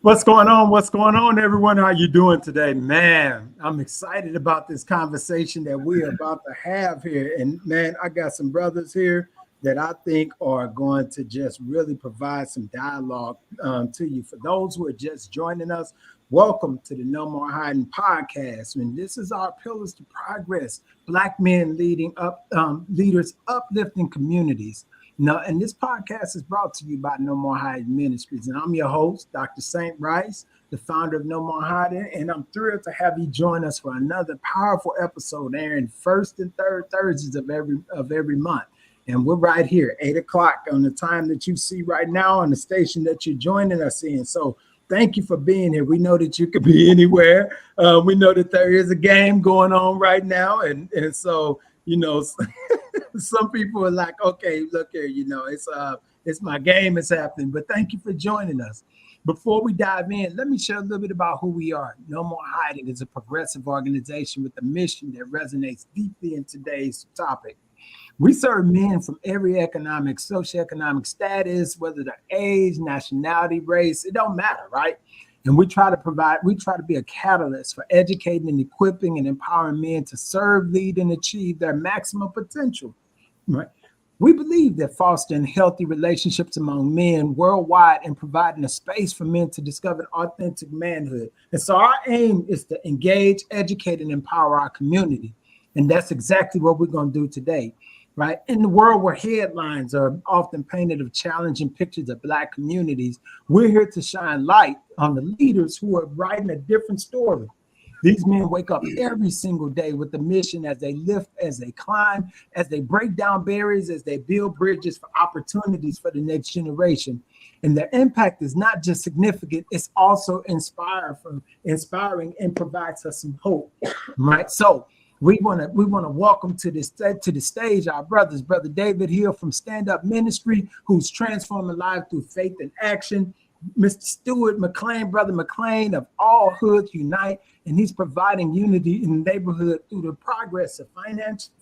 What's going on? What's going on, everyone? How you doing today? Man, I'm excited about this conversation that we're about to have here. And man, I got some brothers here that I think are going to just really provide some dialogue to you. For those who are just joining us, welcome to the No More Hiding podcast. And this is our pillars to progress: Black men leading up, leaders uplifting communities. No, and this podcast is brought to you by No More Hiding Ministries. And I'm your host, Dr. St. Rice, the founder of No More Hiding. And I'm thrilled to have you join us for another powerful episode airing first and third Thursdays of every month. And we're right here, 8 o'clock on the time that you see right now on the station that you're joining us in. So thank you for being here. We know that you could be anywhere. We know that there is a game going on right now. And so, you know, some people are like, okay, look here, you know, it's my game is happening. But thank you for joining us. Before we dive in, let me share a little bit about who we are. No More Hiding is a progressive organization with a mission that resonates deeply in today's topic. We serve men from every socioeconomic status, whether their age, nationality, race, it don't matter, right? And we try to be a catalyst for educating and equipping and empowering men to serve, lead, and achieve their maximum potential, right? We believe that fostering healthy relationships among men worldwide and providing a space for men to discover authentic manhood. And so our aim is to engage, educate, and empower our community. And that's exactly what we're going to do today. Right? In the world where headlines are often painted of challenging pictures of Black communities, we're here to shine light on the leaders who are writing a different story. These men wake up every single day with the mission as they lift, as they climb, as they break down barriers, as they build bridges for opportunities for the next generation. And their impact is not just significant, it's also inspiring and provides us some hope. Right? So we want to welcome to the stage our brothers, Brother David Hill from Stand Up Ministry, who's transforming lives through faith and action. Mr. Stewart McClain, Brother McClain of All Hoods Unite, and he's providing unity in the neighborhood through the progress of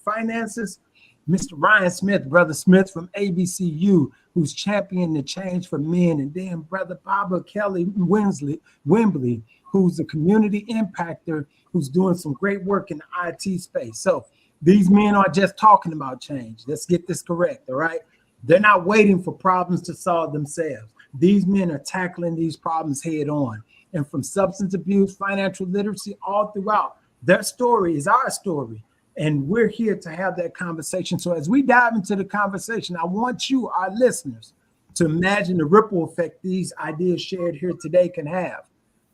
finances. Mr. Ryan Smith, Brother Smith from ABCU, who's championing the change for men, and then Brother Baba Kelly Wimbley, who's a community impactor, who's doing some great work in the IT space. So these men aren't just talking about change. Let's get this correct, all right? They're not waiting for problems to solve themselves. These men are tackling these problems head on. And from substance abuse, financial literacy, all throughout, their story is our story. And we're here to have that conversation. So as we dive into the conversation, I want you, our listeners, to imagine the ripple effect these ideas shared here today can have.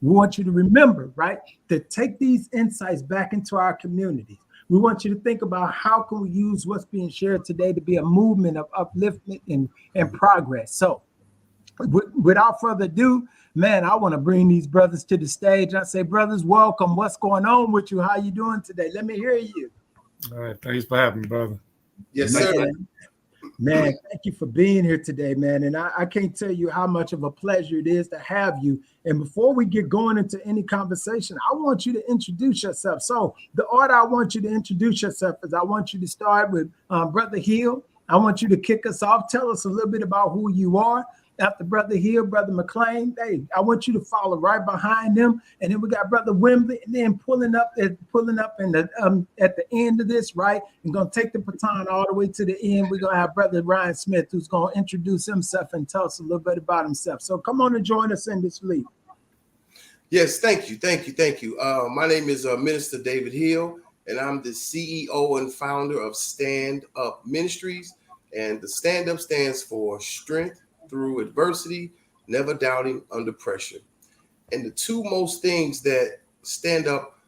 We want you to remember, right, to take these insights back into our communities. We want you to think about how can we use what's being shared today to be a movement of upliftment and progress. So without further ado, man, I want to bring these brothers to the stage. I say, brothers, welcome. What's going on with you? How you doing today? Let me hear you. All right. Thanks for having me, brother. Yes, sir. Man, thank you for being here today, man. And I can't tell you how much of a pleasure it is to have you. And before we get going into any conversation, I want you to introduce yourself. So the order I want you to introduce yourself is I want you to start with Brother Hill. I want you to kick us off. Tell us a little bit about who you are. After Brother Hill, Brother McClain, hey, I want you to follow right behind them. And then we got Brother Wimbley, and then pulling up in the at the end of this, right? And gonna take the baton all the way to the end. We're gonna have Brother Ryan Smith, who's gonna introduce himself and tell us a little bit about himself. So come on and join us in this lead. Yes, thank you. My name is Minister David Hill, and I'm the CEO and founder of Stand Up Ministries. And the Stand Up stands for Strength Through Adversity, Never Doubting Under Pressure. And the two most things that Stand Up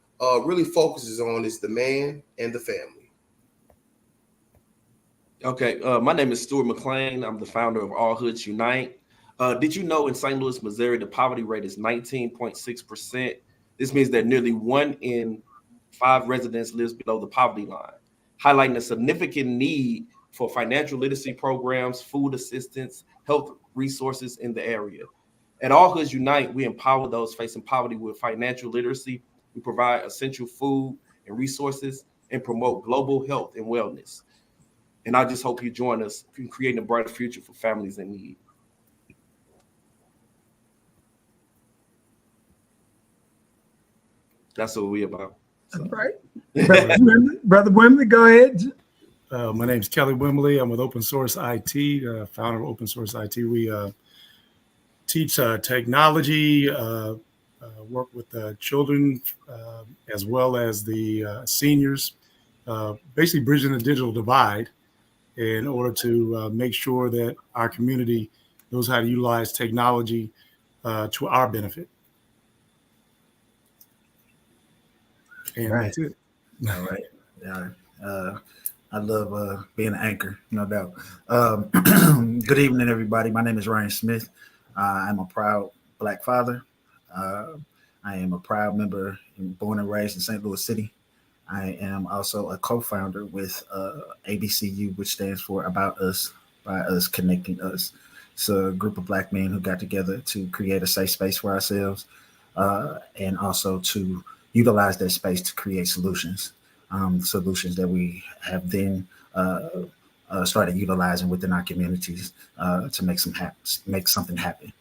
really focuses on is the man and the family. Okay, my name is Stewart McClain. I'm the founder of All Hoods Unite. Did you know in St. Louis, Missouri, the poverty rate is 19.6%? This means that nearly 1 in 5 residents lives below the poverty line, highlighting a significant need for financial literacy programs, food assistance, health resources in the area. At All Hoods Unite, we empower those facing poverty with financial literacy. We provide essential food and resources and promote global health and wellness. And I just hope you join us in creating a brighter future for families in need. That's what we about. So. Right. Brother Wimbley, go ahead. My name is Kelly Wimbley. I'm with Open Source IT, founder of Open Source IT. We teach technology, work with children as well as the seniors, basically bridging the digital divide in order to make sure that our community knows how to utilize technology to our benefit. And Right. that's it. All right. Yeah. I love being an anchor, no doubt. Good evening, everybody. My name is Ryan Smith. I'm a proud Black father. I am a proud member, born and raised in St. Louis City. I am also a co-founder with ABCU, which stands for About Us, by Us, Connecting Us. It's a group of Black men who got together to create a safe space for ourselves and also to utilize that space to create solutions. Solutions that we have then started utilizing within our communities to make something happen.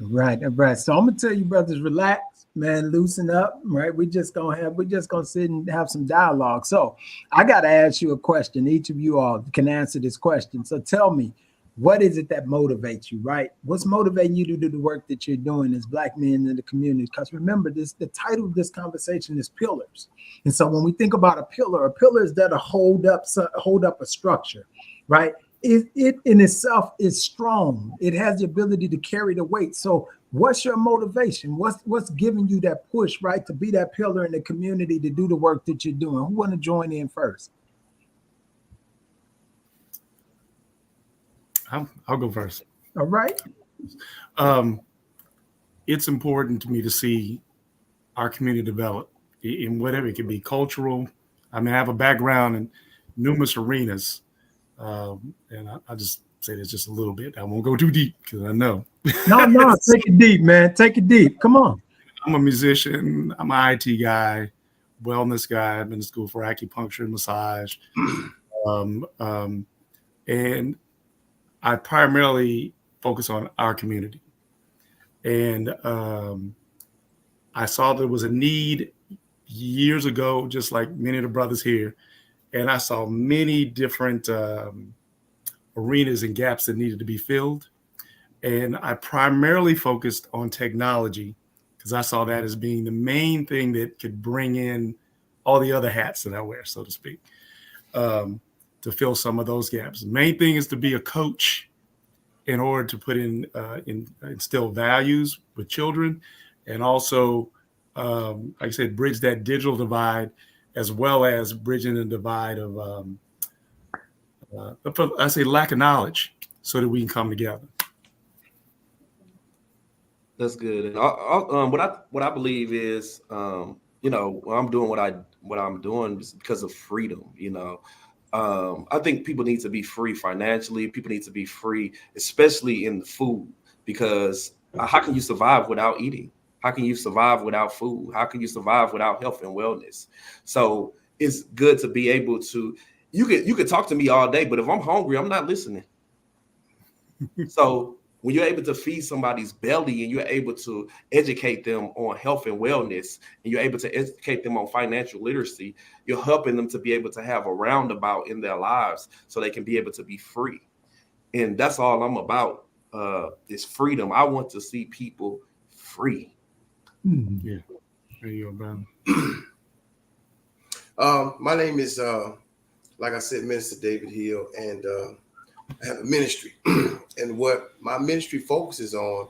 Right. So I'm gonna tell you, brothers, relax, man, loosen up. Right. We're just gonna sit and have some dialogue. So I gotta ask you a question. Each of you all can answer this question. So tell me, what is it that motivates you, right? What's motivating you to do the work that you're doing as Black men in the community? Because remember, the title of this conversation is pillars. And so when we think about a pillar is that'll hold up a structure, right? It in itself is strong. It has the ability to carry the weight. So what's your motivation? What's giving you that push, right, to be that pillar in the community, to do the work that you're doing? Who want to join in first? I'll go first. All right. It's important to me to see our community develop in whatever. It could be cultural. I mean, I have a background in numerous arenas, and I just say this just a little bit. I won't go too deep because I know. No, take it deep, man. Take it deep. Come on. I'm a musician. I'm an IT guy, wellness guy. I've been to school for acupuncture and massage. And I primarily focus on our community. And I saw there was a need years ago, just like many of the brothers here. And I saw many different arenas and gaps that needed to be filled. And I primarily focused on technology because I saw that as being the main thing that could bring in all the other hats that I wear, so to speak, to fill some of those gaps. The main thing is to be a coach in order to put in instill values with children, and also, like I said, bridge that digital divide, as well as bridging the divide of, I say, lack of knowledge, so that we can come together. That's good. And what I believe is, when I'm doing what I'm doing is because of freedom. I think people need to be free financially. People need to be free, especially in the food, because how can you survive without eating? How can you survive without food? How can you survive without health and wellness? So it's good to be able to. You could talk to me all day, but if I'm hungry, I'm not listening. So when you're able to feed somebody's belly and you're able to educate them on health and wellness, and you're able to educate them on financial literacy, you're helping them to be able to have a roundabout in their lives so they can be able to be free. And that's all I'm about, is freedom. I want to see people free. Yeah. There you go, brother. My name is, like I said, Minister David Hill, and I have a ministry. And what my ministry focuses on,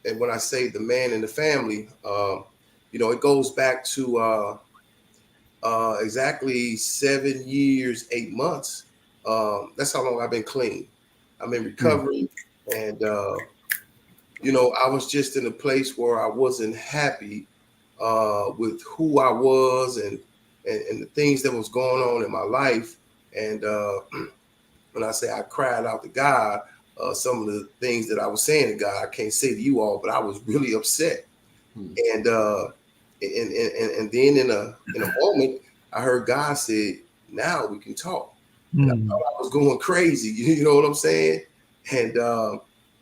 and when I say the man and the family, it goes back to exactly 7 years, 8 months. That's how long I've been clean. I'm in recovery, and I was just in a place where I wasn't happy with who I was and the things that was going on in my life. And when I say I cried out to God, some of the things that I was saying to God, I can't say to you all, but I was really upset. And then in a moment, I heard God said, "Now we can talk." And I thought I was going crazy, you know what I'm saying? And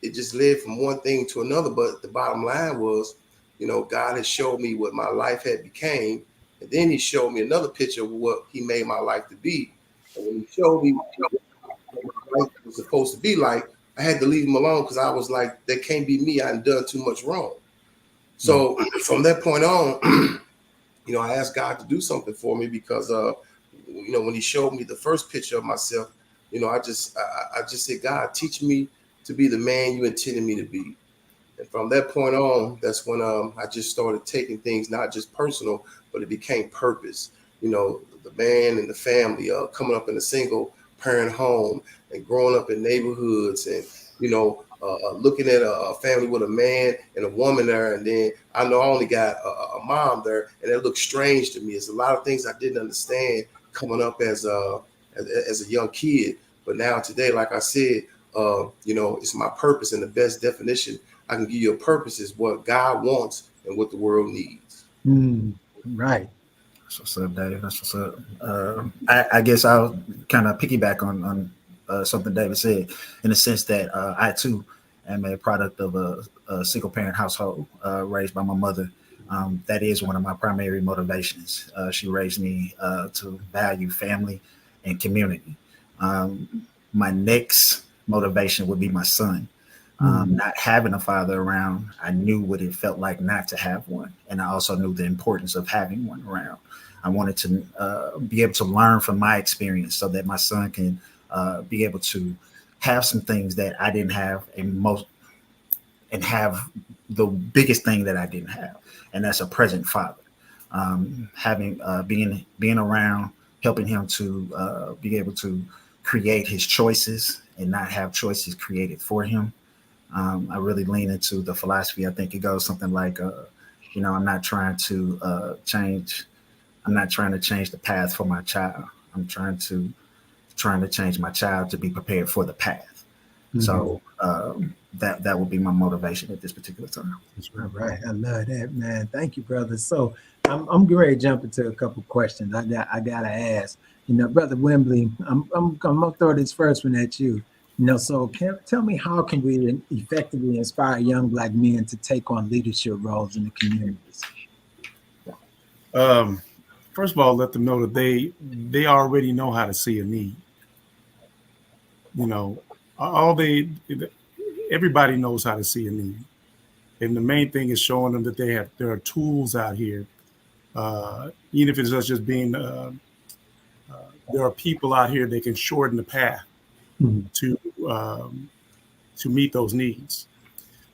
it just led from one thing to another. But the bottom line was, God has showed me what my life had became. And then he showed me another picture of what he made my life to be. And when he showed me what my life was supposed to be like, I had to leave him alone because I was like, that can't be me. I've done too much wrong. So from that point on, I asked God to do something for me because, when he showed me the first picture of myself, I just said, God, teach me to be the man you intended me to be. And from that point on, that's when I just started taking things not just personal, but it became purpose. The man and the family coming up in a single parent home and growing up in neighborhoods and, looking at a family with a man and a woman there. And then I know I only got a mom there, and it looked strange to me. It's a lot of things I didn't understand coming up as a young kid. But now today, like I said, it's my purpose, and the best definition I can give you a purpose is what God wants and what the world needs. Right. That's what's up, Dave. That's what's up. I guess I'll kind of piggyback on something David said, in the sense that I too am a product of a single parent household raised by my mother. That is one of my primary motivations. She raised me to value family and community. My next motivation would be my son. Not having a father around, I knew what it felt like not to have one. And I also knew the importance of having one around. I wanted to be able to learn from my experience so that my son can be able to have some things that I didn't have, and have the biggest thing that I didn't have. And that's a present father. Being around, helping him to be able to create his choices and not have choices created for him. I really lean into the philosophy. I think it goes something like, I'm not trying to change the path for my child. I'm trying to change my child to be prepared for the path. So that would be my motivation at this particular time. That's right. I love that, man. Thank you, brother. So I'm ready to jump into a couple questions. I gotta ask. Brother Wimbley, I'm gonna throw this first one at you. So tell me, how can we effectively inspire young Black men to take on leadership roles in the communities? First of all, let them know that they already know how to see a need. Everybody knows how to see a need, and the main thing is showing them that there are tools out here. Even if it's just being, there are people out here that can shorten the path to meet those needs.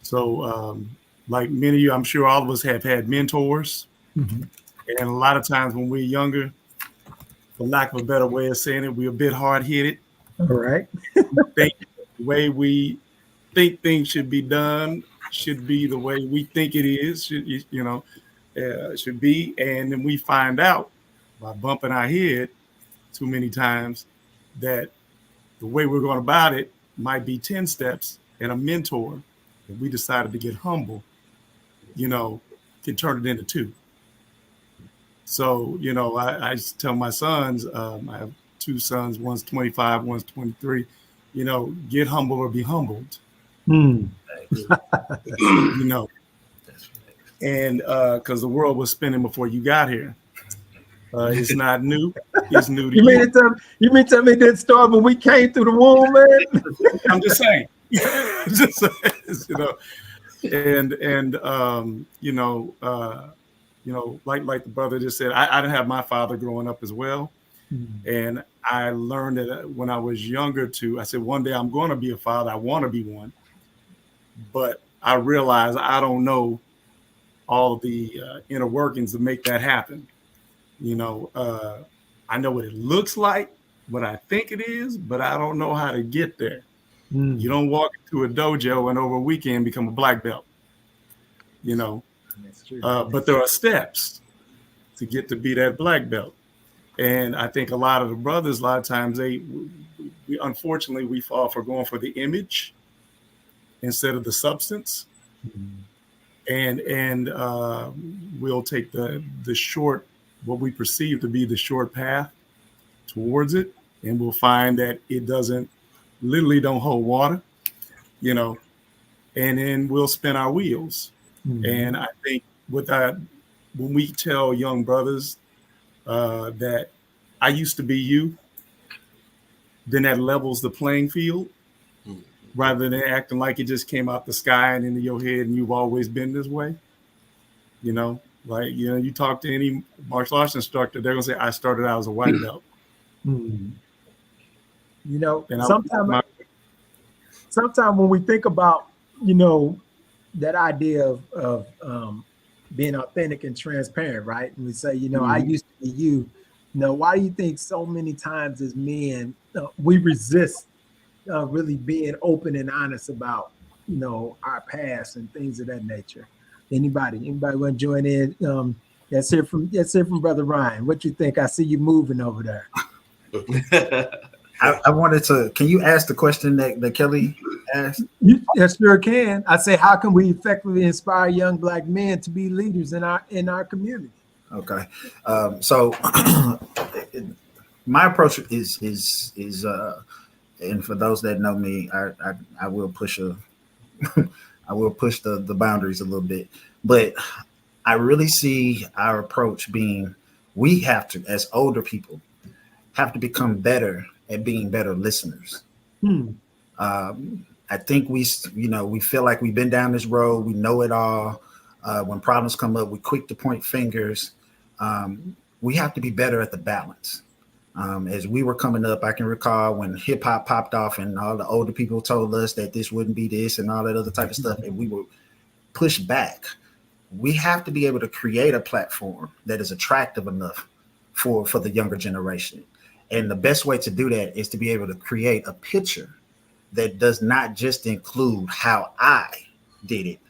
So, like many of you, I'm sure all of us have had mentors, and a lot of times when we're younger, for lack of a better way of saying it, we're a bit hard-headed. All right. The way we think things should be done should be the way we think it is, should be. And then we find out by bumping our head too many times that the way we're going about it might be 10 steps, and a mentor, if we decided to get humble, can turn it into 2. So, I tell my sons, I have 2 sons, one's 25, one's 23, get humble or be humbled. And because the world was spinning before you got here. It's not new. It's new to you. You mean tell me it didn't start when we came through the womb, man? I'm just saying. Like the brother just said, I didn't have my father growing up as well. And I learned that when I was younger I said, one day I'm going to be a father. I want to be one. But I realized I don't know all the inner workings to make that happen. I know what it looks like, what I think it is, but I don't know how to get there. You don't walk into a dojo and over a weekend become a black belt. That's true. But there are steps to get to be that black belt. And I think a lot of the brothers, a lot of times unfortunately, we fall for going for the image instead of the substance. And we'll take the short, what we perceive to be the short path towards it, and we'll find that it literally don't hold water, and then we'll spin our wheels. And I think when we tell young brothers that I used to be you, then that levels the playing field rather than acting like it just came out the sky and into your head and you've always been this way. You know, like, you know, you talk to any martial arts instructor, they're going to say, I started out as a white belt. You know, And sometimes when we think about, you know, that idea of being authentic and transparent, right? And we say, you know, I used to be you. You know, why do you think so many times as men we resist really being open and honest about, you know, our past and things of that nature? Anybody want to join in? Let's hear from Brother Ryan. What you think? I see you moving over there. I wanted to. Can you ask the question that Kelly asked? Yes, sure can. I say, how can we effectively inspire young Black men to be leaders in our community? Okay, so my approach is and for those that know me, I will push I will push the boundaries a little bit, but I really see our approach being, we have to, as older people, have to become better at being better listeners. I think we feel like we've been down this road, we know it all. When problems come up, we're quick to point fingers. We have to be better at the balance. As we were coming up, I can recall when hip hop popped off and all the older people told us that this wouldn't be this and all that other type of stuff, and we were pushed back. We have to be able to create a platform that is attractive enough for the younger generation. And the best way to do that is to be able to create a picture that does not just include how I did it,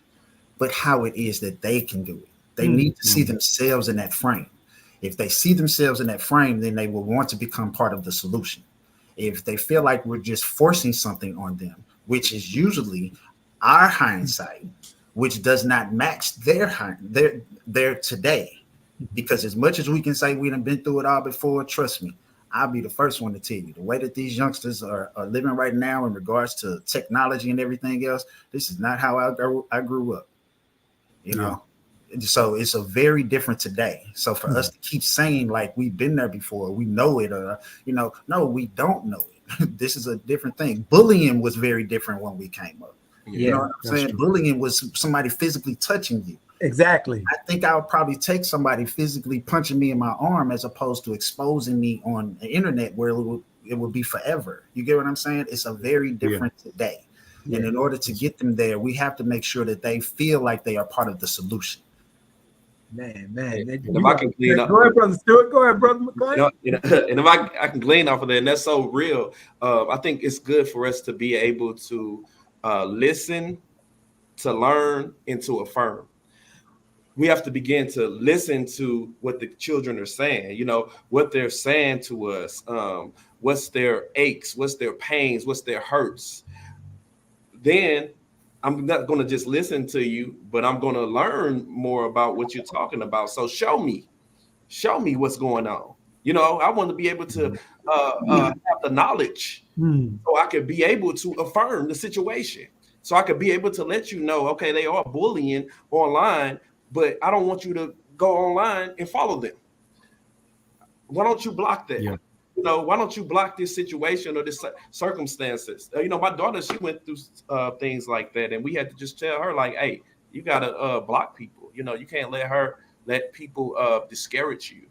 but how it is that they can do it. They need to see themselves in that frame. If they see themselves in that frame, then they will want to become part of the solution. If they feel like we're just forcing something on them, which is usually our hindsight, which does not match their today. Because as much as we can say we done been through it all before, trust me, I'll be the first one to tell you, the way that these youngsters are living right now in regards to technology and everything else, this is not how I grew up, you know? So it's a very different today. So for us to keep saying like we've been there before, we know it, or, you know, no, we don't know it. This is a different thing. Bullying was very different when we came up. You know what I'm saying? True. Bullying was somebody physically touching you. Exactly. I think I would probably take somebody physically punching me in my arm as opposed to exposing me on the internet where it would be forever. You get what I'm saying? It's a very different today. And in order to get them there, we have to make sure that they feel like they are part of the solution. Man. If I can glean go ahead, Brother Stewart. Go ahead, Brother McClain. And if I can glean off of that, and that's so real. I think it's good for us to be able to listen, to learn, and to affirm. We have to begin to listen to what the children are saying, you know, what they're saying to us, what's their aches, what's their pains, what's their hurts. Then I'm not going to just listen to you, but I'm going to learn more about what you're talking about. So show me what's going on. You know, I want to be able to have the knowledge so I could be able to affirm the situation. So I could be able to let you know, okay, they are bullying online, but I don't want you to go online and follow them. Why don't you block that? Yeah. You know, why don't you block this situation or this circumstances? You know, my daughter, she went through things like that, and we had to just tell her, like, hey, you got to block people. You know, you can't let people discourage you.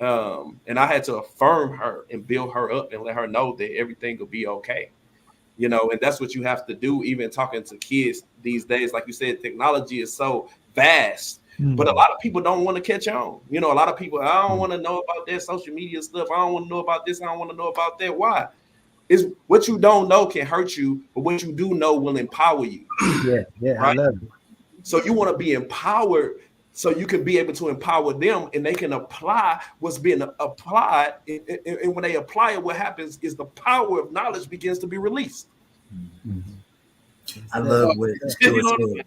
And I had to affirm her and build her up and let her know that everything will be okay. You know, and that's what you have to do, even talking to kids these days. Like you said, technology is so vast, but a lot of people don't want to catch on. You know, a lot of people, I don't want to know about that social media stuff. I don't want to know about this. I don't want to know about that. Why? Is what you don't know can hurt you, but what you do know will empower you. Yeah, right? I love it. So you want to be empowered so you can be able to empower them and they can apply what's being applied. And when they apply it, what happens is the power of knowledge begins to be released. I love what Stewart said.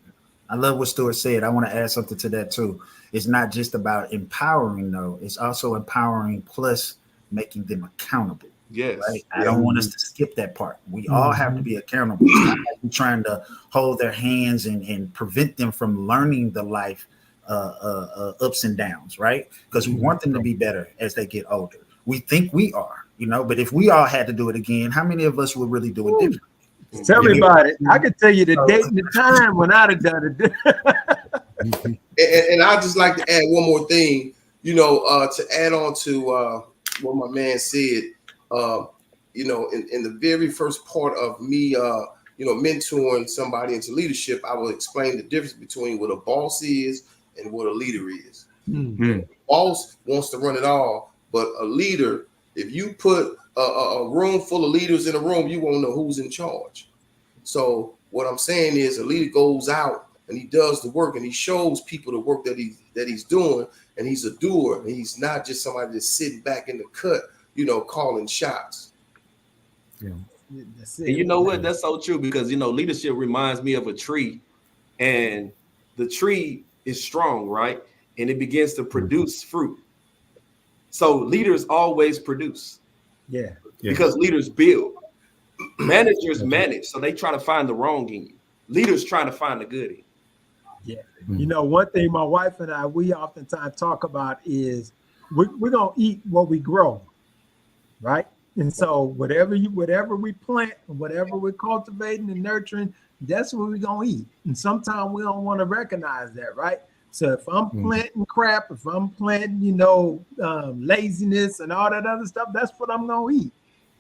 I love what Stewart said. I want to add something to that too. It's not just about empowering, though. It's also empowering plus making them accountable. Yes. Right? I don't want us to skip that part. We all have to be accountable. It's not like we're trying to hold their hands and prevent them from learning the life ups and downs, right? Because we want them to be better as they get older. We think we are, but if we all had to do it again, how many of us would really do it differently? Tell me about it. I could tell you the date and the time when I'd have done it. And I'd just like to add one more thing, to add on to what my man said. In the very first part of me, mentoring somebody into leadership, I will explain the difference between what a boss is and what a leader is. Mm-hmm. Boss wants to run it all, but a leader, if you put a room full of leaders in a room, you won't know who's in charge. So what I'm saying is a leader goes out and he does the work and he shows people the work that he's doing, and he's a doer, and he's not just somebody that's sitting back in the cut, calling shots. Yeah. And you know what? That's so true, because leadership reminds me of a tree, and the tree is strong, right? And it begins to produce fruit. So leaders always produce. Yeah. Because leaders build. Managers manage, so they try to find the wrong in you. Leaders trying to find the good in you. Yeah. One thing my wife and I, we oftentimes talk about is we're going to eat what we grow, right? And so whatever we plant, whatever we're cultivating and nurturing, that's what we're going to eat. And sometimes we don't want to recognize that, right? So if I'm planting crap, if I'm planting, laziness and all that other stuff, that's what I'm going to eat.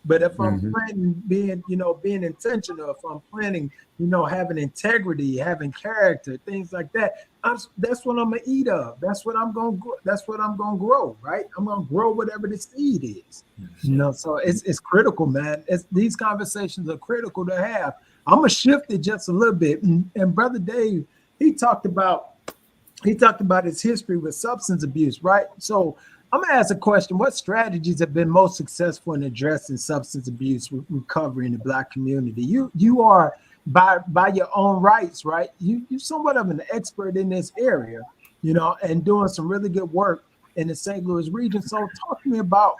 But if I'm planting being intentional, if I'm planning, having integrity, having character, things like that, that's what I'm gonna eat of. That's what I'm gonna grow, right? I'm gonna grow whatever the seed is. So it's critical, man. These conversations are critical to have. I'm gonna shift it just a little bit. And Brother Dave, he talked about his history with substance abuse, right? So I'm gonna ask a question. What strategies have been most successful in addressing substance abuse recovery in the Black community? You are by your own rights, right? You're somewhat of an expert in this area, and doing some really good work in the St. Louis region. So talk to me about,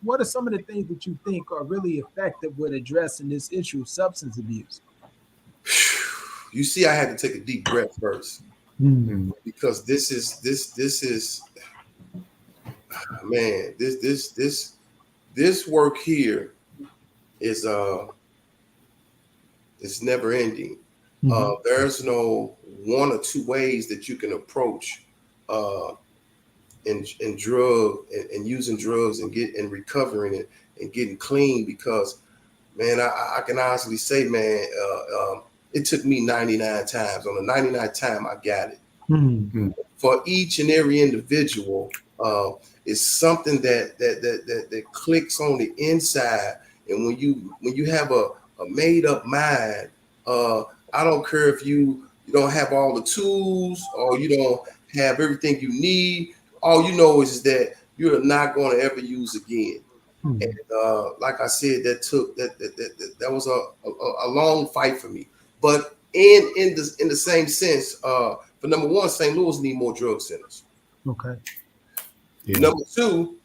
what are some of the things that you think are really effective with addressing this issue of substance abuse? You see, I had to take a deep breath first, because this is man, this work here is it's never ending. There's no one or two ways that you can approach in drug and using drugs and recovering it and getting clean, because man, I can honestly say, man, it took me 99 times. On the 99th time, I got it. For each and every individual, it's something that clicks on the inside. And when you have a made up mind, I don't care if you don't have all the tools or you don't have everything you need. All you know is that you're not going to ever use again. And like I said, that was a long fight for me. But in the same sense, for number one, St. Louis need more drug centers. Okay. Yeah. Number two,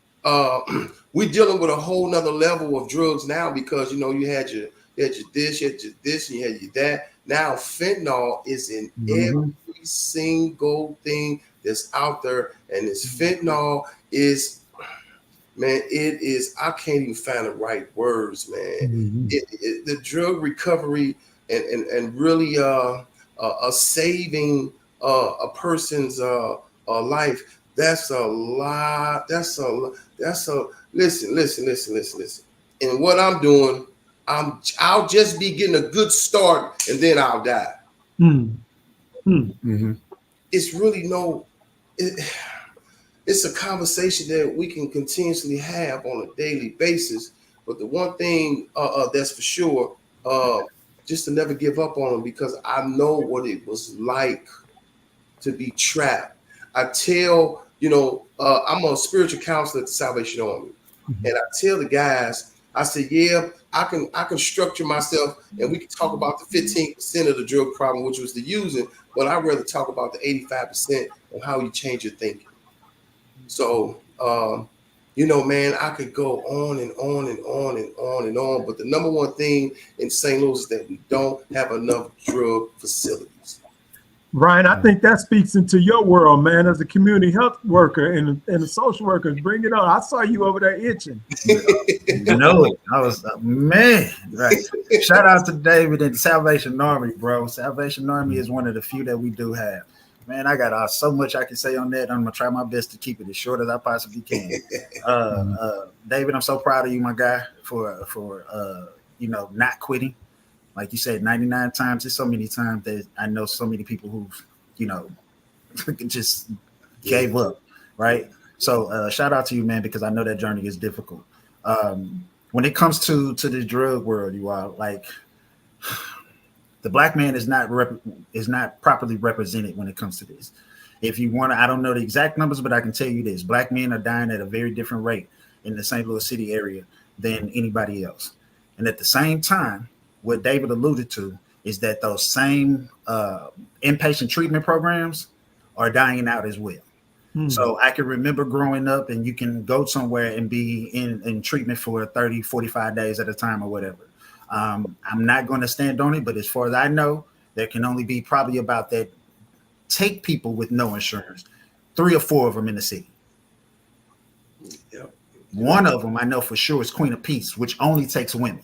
we're dealing with a whole nother level of drugs now, because you had your this, and you had your that. Now fentanyl is in every single thing that's out there, and this fentanyl is, man, it is, I can't even find the right words, man. The drug recovery and really saving a person's life. That's a lot. Listen. And what I'm doing, I'll just be getting a good start, and then I'll die. It's really it's a conversation that we can continuously have on a daily basis. But the one thing that's for sure, just to never give up on them, because I know what it was like to be trapped. I tell, I'm a spiritual counselor at the Salvation Army. And I tell the guys, I say, yeah, I can structure myself, and we can talk about the 15% of the drug problem, which was the using, but I'd rather talk about the 85% of how you change your thinking. So, man, I could go on and on and on and on and on, but the number one thing in St. Louis is that we don't have enough drug facilities. Ryan, I think that speaks into your world, man, as a community health worker and a social worker. Bring it on. I saw you over there itching. No, I was man. Right. Shout out to David and Salvation Army, bro. Salvation Army is one of the few that we do have. Man, I got so much I can say on that. I'm gonna try my best to keep it as short as I possibly can. David, I'm so proud of you, my guy, for not quitting. Like you said, 99 times. There's so many times that I know so many people who, just gave up, right? So shout out to you, man, because I know that journey is difficult. When it comes to the drug world, you are like the black man is not properly represented when it comes to this. If you want to, I don't know the exact numbers, but I can tell you this: black men are dying at a very different rate in the St. Louis City area than anybody else. And at the same time, what David alluded to is that those same inpatient treatment programs are dying out as well. So I can remember growing up, and you can go somewhere and be in treatment for 30, 45 days at a time or whatever. I'm not going to stand on it, but as far as I know, there can only be probably about that take people with no insurance, 3 or 4 of them in the city. Yep. One of them I know for sure is Queen of Peace, which only takes women.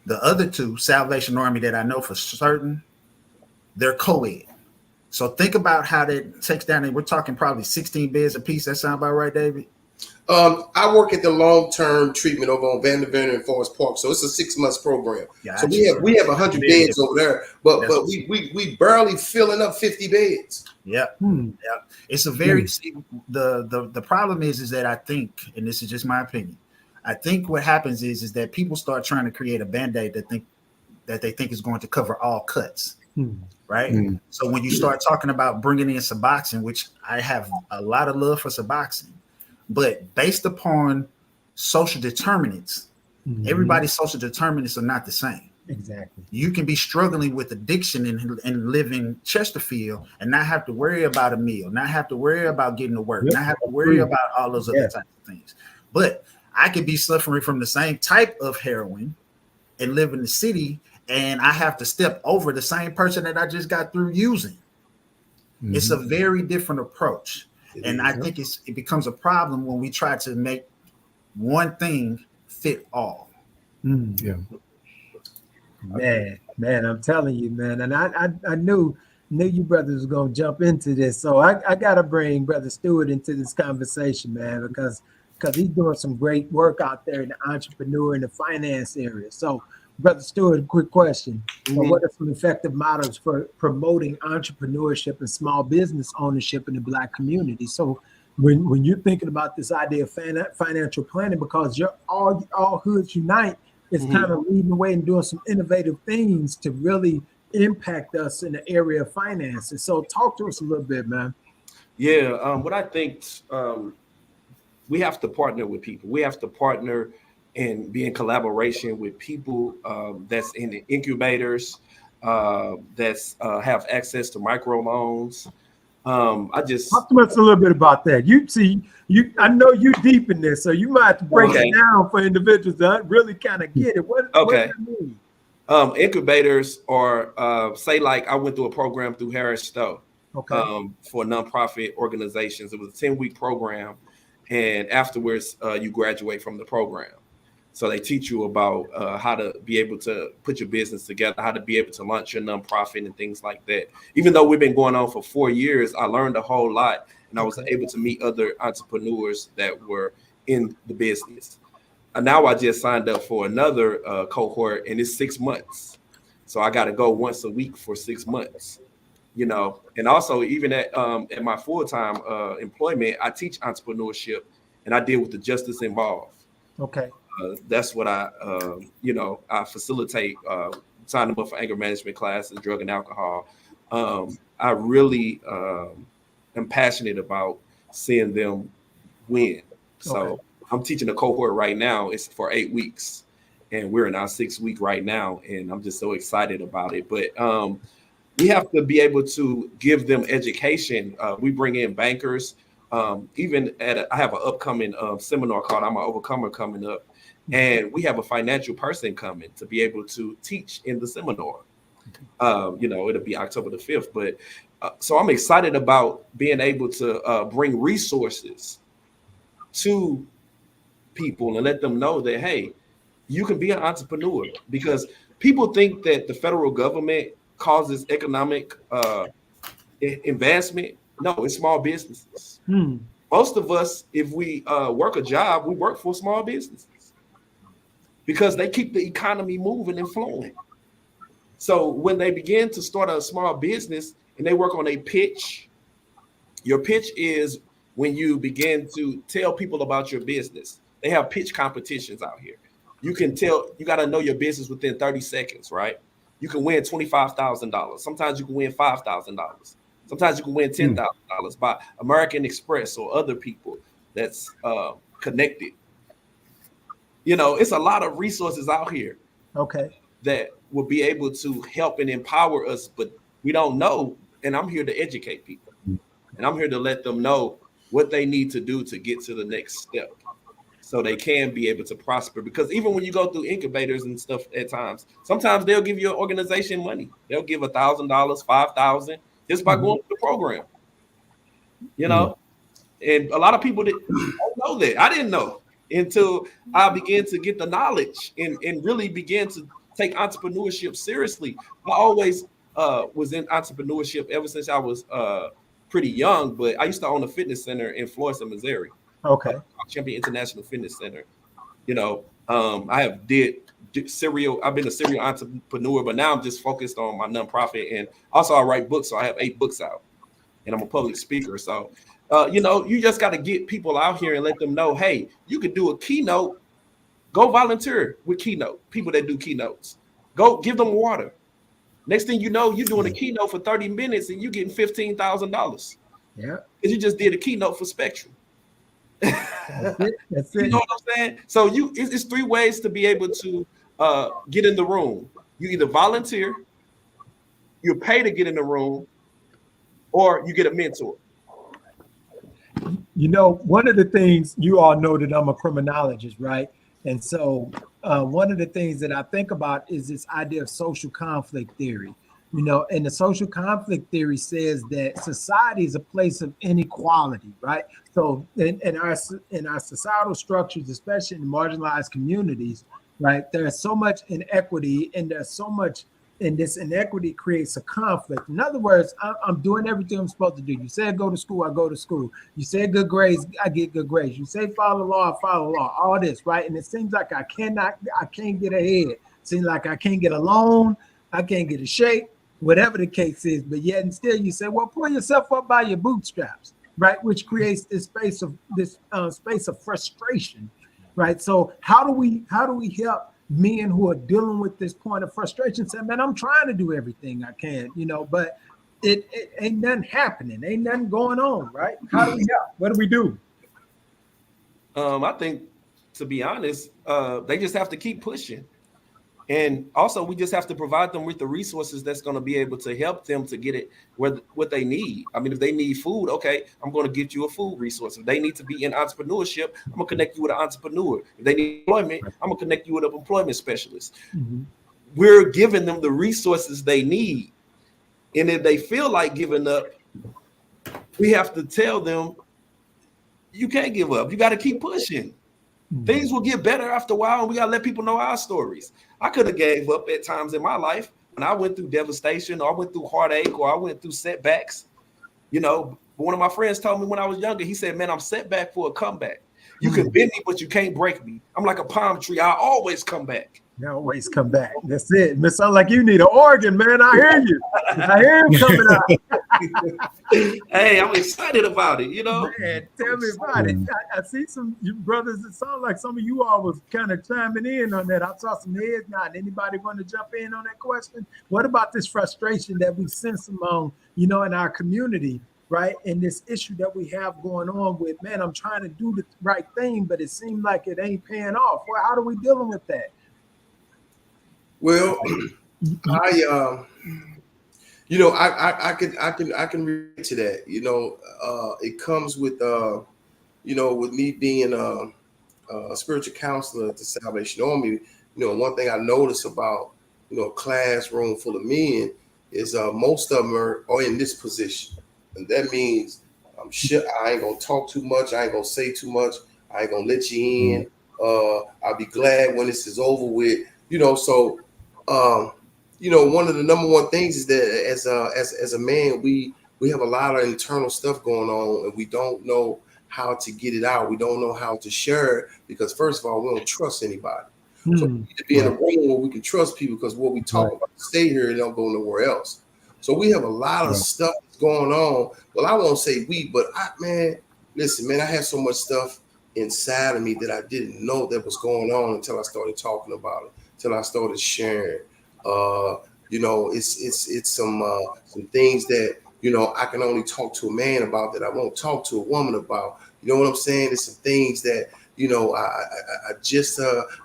The other 2, Salvation Army, that I know for certain, they're co-ed. So think about how that takes down. And we're talking probably 16 beds a piece. That sound about right, David? I work at the long-term treatment over on Vanderbilt and Forest Park, so it's a 6 months program. So we have 100 beds over there, but we barely filling up 50 beds. Yeah, yeah. It's a very the problem is that I think, and this is just my opinion, I think what happens is that people start trying to create a band-aid that they think is going to cover all cuts. Right. So when you start talking about bringing in Suboxone, which I have a lot of love for Suboxone, but based upon social determinants, everybody's social determinants are not the same. Exactly. You can be struggling with addiction and live in Chesterfield and not have to worry about a meal, not have to worry about getting to work, not have to worry about all those other types of things. But I could be suffering from the same type of heroin and live in the city, and I have to step over the same person that I just got through using. It's a very different approach. And I think it becomes a problem when we try to make one thing fit all. Yeah. Man, I'm telling you, man. And I knew you brothers was gonna jump into this. So I gotta bring Brother Stewart into this conversation, man, because he's doing some great work out there in the entrepreneur and the finance area. So Brother Stewart, quick question. What are some effective models for promoting entrepreneurship and small business ownership in the Black community? So when you're thinking about this idea of financial planning, because you're all hoods unite is kind of leading the way and doing some innovative things to really impact us in the area of finances. So talk to us a little bit, man. Yeah, what I think we have to partner with people. We have to partner and be in collaboration with people that's in the incubators, that's have access to microloans. I just talk to us a little bit about that. I know you deep in this, so you might have to break it down for individuals that really kind of get it. What does that mean? Incubators are say like I went through a program through Harris Stowe for nonprofit organizations. It was a 10-week program, and afterwards you graduate from the program. So they teach you about how to be able to put your business together, how to be able to launch your nonprofit and things like that. Even though we've been going on for 4 years, I learned a whole lot, and I was able to meet other entrepreneurs that were in the business. And now I just signed up for another cohort, and it's 6 months. So I got to go once a week for 6 months, you know. And also even at my full-time employment, I teach entrepreneurship, and I deal with the justice involved. Okay. That's what I facilitate, sign them up for anger management classes, drug and alcohol. I really am passionate about seeing them win. So I'm teaching a cohort right now. It's for 8 weeks, and we're in our 6th week right now. And I'm just so excited about it. But we have to be able to give them education. We bring in bankers. I have an upcoming seminar called I'm an Overcomer coming up. And we have a financial person coming to be able to teach in the seminar. It'll be October the 5th. But so I'm excited about being able to bring resources to people and let them know that, hey, you can be an entrepreneur, because people think that the federal government causes economic advancement. No, it's small businesses. Most of us, if we work a job, we work for small businesses because they keep the economy moving and flowing. So when they begin to start a small business and they work on a pitch, your pitch is when you begin to tell people about your business. They have pitch competitions out here. You can tell, you got to know your business within 30 seconds, right? You can win $25,000. Sometimes you can win $5,000. Sometimes you can win $10,000 by American Express or other people that's connected. It's a lot of resources out here. Okay. That will be able to help and empower us, but we don't know. And I'm here to educate people. And I'm here to let them know what they need to do to get to the next step so they can be able to prosper. Because even when you go through incubators and stuff at times, sometimes they'll give your organization money. They'll give $1,000, $5,000 just by going through the program. And a lot of people don't know that. I didn't know until I began to get the knowledge and really began to take entrepreneurship seriously. I always was in entrepreneurship ever since I was pretty young, but I used to own a fitness center in Florissant, Missouri. Okay. Champion International Fitness Center. I have I've been a serial entrepreneur, but now I'm just focused on my nonprofit, and also I write books. So I have 8 books out, and I'm a public speaker. So, you just got to get people out here and let them know, hey, you could do a keynote. Go volunteer with keynote, people that do keynotes. Go give them water. Next thing you know, you're doing a keynote for 30 minutes and you're getting $15,000. Yeah. Because you just did a keynote for Spectrum. That's it. You know what I'm saying? So it's 3 ways to be able to get in the room. You either volunteer, you pay to get in the room, or you get a mentor. One of the things, you all know that I'm a criminologist, right? And so one of the things that I think about is this idea of social conflict theory. And the social conflict theory says that society is a place of inequality, right? So in our societal structures, especially in marginalized communities, right, there's so much inequity, and there's so much, and this inequity creates a conflict. In other words, I'm doing everything I'm supposed to do. You said go to school, I go to school. You said good grades, I get good grades. You say follow the law, I follow the law. All this, right? And it seems like I can't get ahead. It seems like I can't get a loan, I can't get a shake, whatever the case is. But yet and still you say, well, pull yourself up by your bootstraps, right? Which creates this space of frustration, right? So how do we help men who are dealing with this point of frustration? Say, man, I'm trying to do everything I can, but it ain't nothing happening, ain't nothing going on, right? How do we help? What do we do? I think, to be honest, they just have to keep pushing. And also, we just have to provide them with the resources that's going to be able to help them to get it what they need. I mean, if they need food, okay, I'm going to get you a food resource. If they need to be in entrepreneurship, I'm going to connect you with an entrepreneur. If they need employment, I'm going to connect you with an employment specialist. Mm-hmm. We're giving them the resources they need. And if they feel like giving up, we have to tell them, you can't give up. You got to keep pushing. Things will get better after a while, and we got to let people know our stories. I could have gave up at times in my life when I went through devastation, or I went through heartache, or I went through setbacks. But one of my friends told me when I was younger, he said, man, I'm set back for a comeback. You can bend me, but you can't break me. I'm like a palm tree. I always come back. You always come back. That's it. It sounds like you need an organ, man. I hear you. I hear him coming out. Hey, I'm excited about it, Man, tell me about it. I see some you brothers. It sounds like some of you all was kind of chiming in on that. I saw some heads nodding. Anybody want to jump in on that question? What about this frustration that we sense among, in our community, right? And this issue that we have going on with, man, I'm trying to do the right thing, but it seems like it ain't paying off. Well, how are we dealing with that? Well, I can relate to that. It comes with with me being a spiritual counselor at the Salvation Army. One thing I notice about a classroom full of men, is most of them are in this position. And that means I'm sure I ain't gonna talk too much, I ain't gonna say too much, I ain't gonna let you in. I'll be glad when this is over with. So one of the number one things is that as a man, we have a lot of internal stuff going on, and we don't know how to get it out. We don't know how to share it because, first of all, we don't trust anybody. So we need to be in a room where we can trust people, because what we talk about stay here and don't go nowhere else. So we have a lot of stuff that's going on. Well, I won't say we, but listen, man, I have so much stuff inside of me that I didn't know that was going on until I started talking about it, until I started sharing. It's some things that I can only talk to a man about that I won't talk to a woman about. You know what I'm saying? There's some things that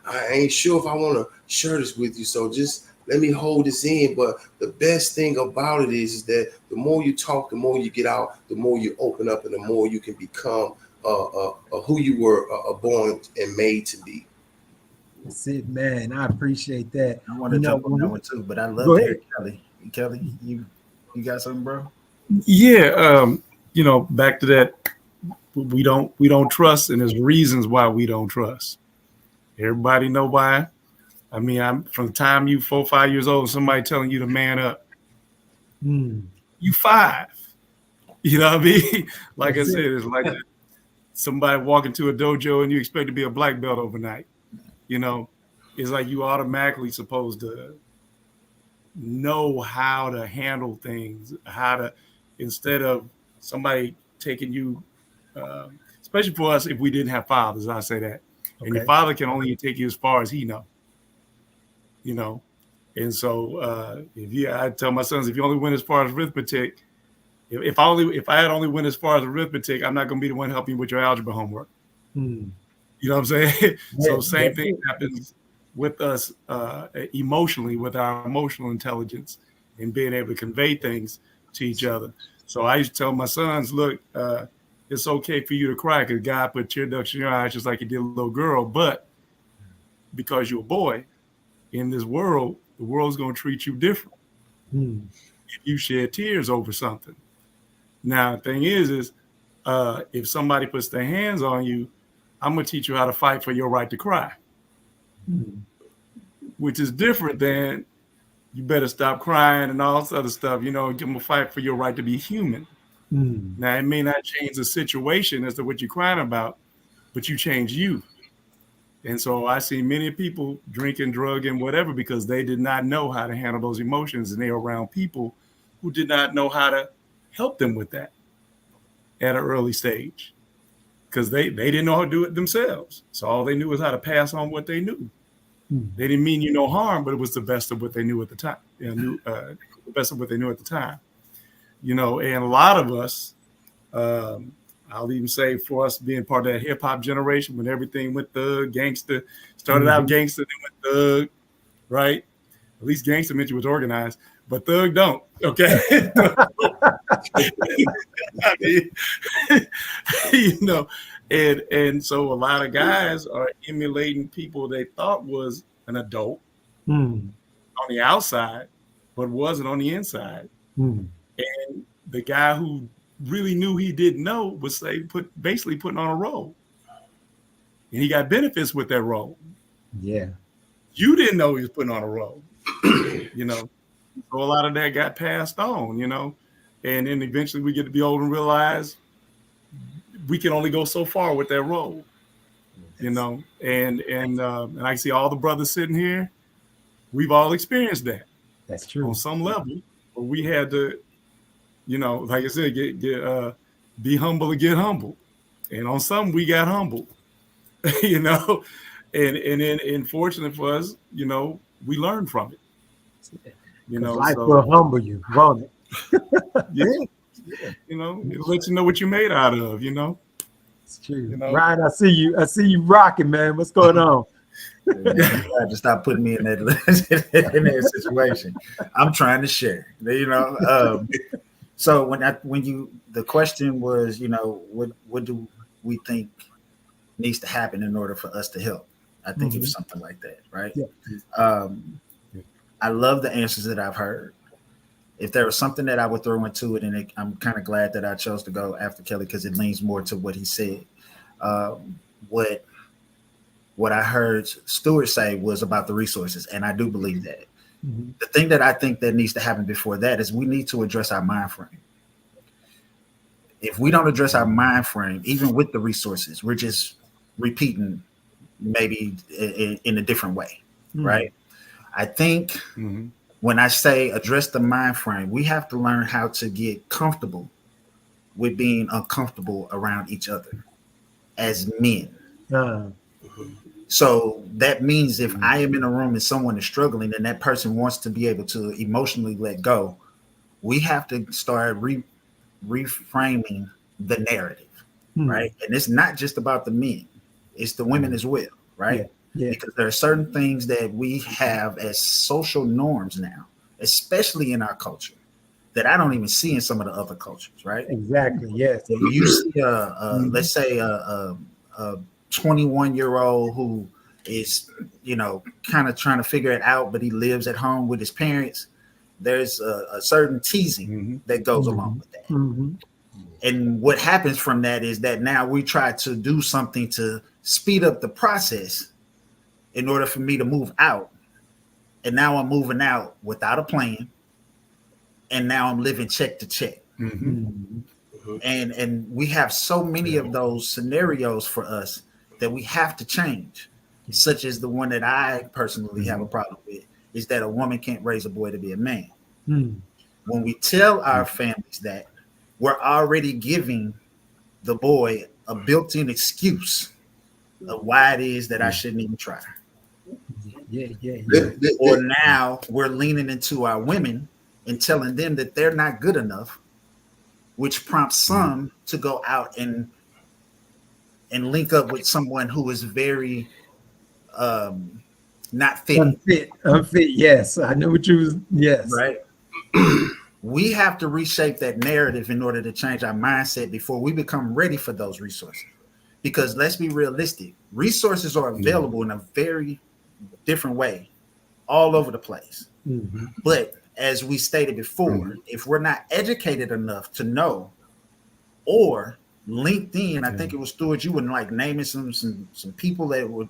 I ain't sure if I want to share this with you. So just let me hold this in. But the best thing about it is that the more you talk, the more you get out, the more you open up, and the more you can become who you were born and made to be. That's it, man. I appreciate that. I want to jump on that one too, but I love to hear Kelly. Kelly, you got something, bro? Yeah. Back to that. We don't trust, and there's reasons why we don't trust. Everybody know why. I mean, I'm from the time you 4 or 5 years old, somebody telling you to man up. You 5. You know what I mean? Like I said, it's like somebody walking to a dojo and you expect to be a black belt overnight. It's like you automatically supposed to know how to handle things, instead of somebody taking you, especially for us, if we didn't have fathers, I say that. And your father can only take you as far as he know. And so I tell my sons, if you only went as far as arithmetic, if I had only went as far as arithmetic, I'm not going to be the one helping you with your algebra homework. You know what I'm saying? So same thing happens with us emotionally, with our emotional intelligence and being able to convey things to each other. So I used to tell my sons, look, it's okay for you to cry because God put tear ducts in your eyes just like he did a little girl. But because you're a boy in this world, the world's going to treat you different if you shed tears over something. Now, the thing is if somebody puts their hands on you, I'm going to teach you how to fight for your right to cry, which is different than you better stop crying and all this other stuff. Give them a fight for your right to be human. Now, it may not change the situation as to what you're crying about, but you change you. And so I see many people drinking, drugging, whatever, because they did not know how to handle those emotions, and they were around people who did not know how to help them with that at an early stage, because they didn't know how to do it themselves. So all they knew was how to pass on what they knew. They didn't mean you no harm, but it was the best of what they knew at the time. The best of what they knew at the time. And a lot of us, I'll even say for us being part of that hip hop generation, when everything went thug, gangster, started out gangster, then went thug, right? At least gangster meant you was organized, but thug don't. Okay. I mean, and so a lot of guys are emulating people they thought was an adult on the outside, but wasn't on the inside. And the guy who really knew he didn't know was basically putting on a role, and he got benefits with that role. Yeah, you didn't know he was putting on a role. So a lot of that got passed on. And then eventually we get to be old and realize we can only go so far with that role. And I see all the brothers sitting here. We've all experienced that. That's true. On some level, but we had to, like I said, be humble and get humble. And on some, we got humbled, and then fortunate for us, we learned from it. Life will humble you, won't it? Yeah. It'll let you know what you're made out of, It's true. Ryan, I see you rocking, man. What's going on? I just stop putting me in that situation. I'm trying to share, So the question was, what do we think needs to happen in order for us to help? I think it was something like that, right? Yeah. I love the answers that I've heard. If there was something that I would throw into it, and I'm kind of glad that I chose to go after Kelly because it leans more to what he said. What I heard Stewart say was about the resources, and I do believe that. Mm-hmm. The thing that I think that needs to happen before that is we need to address our mind frame. If we don't address our mind frame, even with the resources, we're just repeating maybe in a different way, right? I think when I say address the mind frame, we have to learn how to get comfortable with being uncomfortable around each other as men. So that means if I am in a room and someone is struggling and that person wants to be able to emotionally let go, we have to start reframing the narrative, right? And it's not just about the men, it's the women as well, right? Yeah. Because there are certain things that we have as social norms now, especially in our culture, that I don't even see in some of the other cultures, right? Exactly. Yes. You see, let's say a 21-year-old who is, kind of trying to figure it out, but he lives at home with his parents. There's a certain teasing that goes along with that. And what happens from that is that now we try to do something to speed up the process in order for me to move out. And now I'm moving out without a plan. And now I'm living check to check. And we have so many of those scenarios for us that we have to change, such as the one that I personally have a problem with, is that a woman can't raise a boy to be a man. When we tell our families that, we're already giving the boy a built-in excuse of why it is that I shouldn't even try. Or now we're leaning into our women and telling them that they're not good enough, which prompts some to go out and link up with someone who is very not fit. Unfit. Yes, I know what you was. Yes, right. We have to reshape that narrative in order to change our mindset before we become ready for those resources. Because let's be realistic, resources are available in a very different way all over the place. But as we stated before, if we're not educated enough to know, or LinkedIn, I think it was Stewart, you were like naming some people that were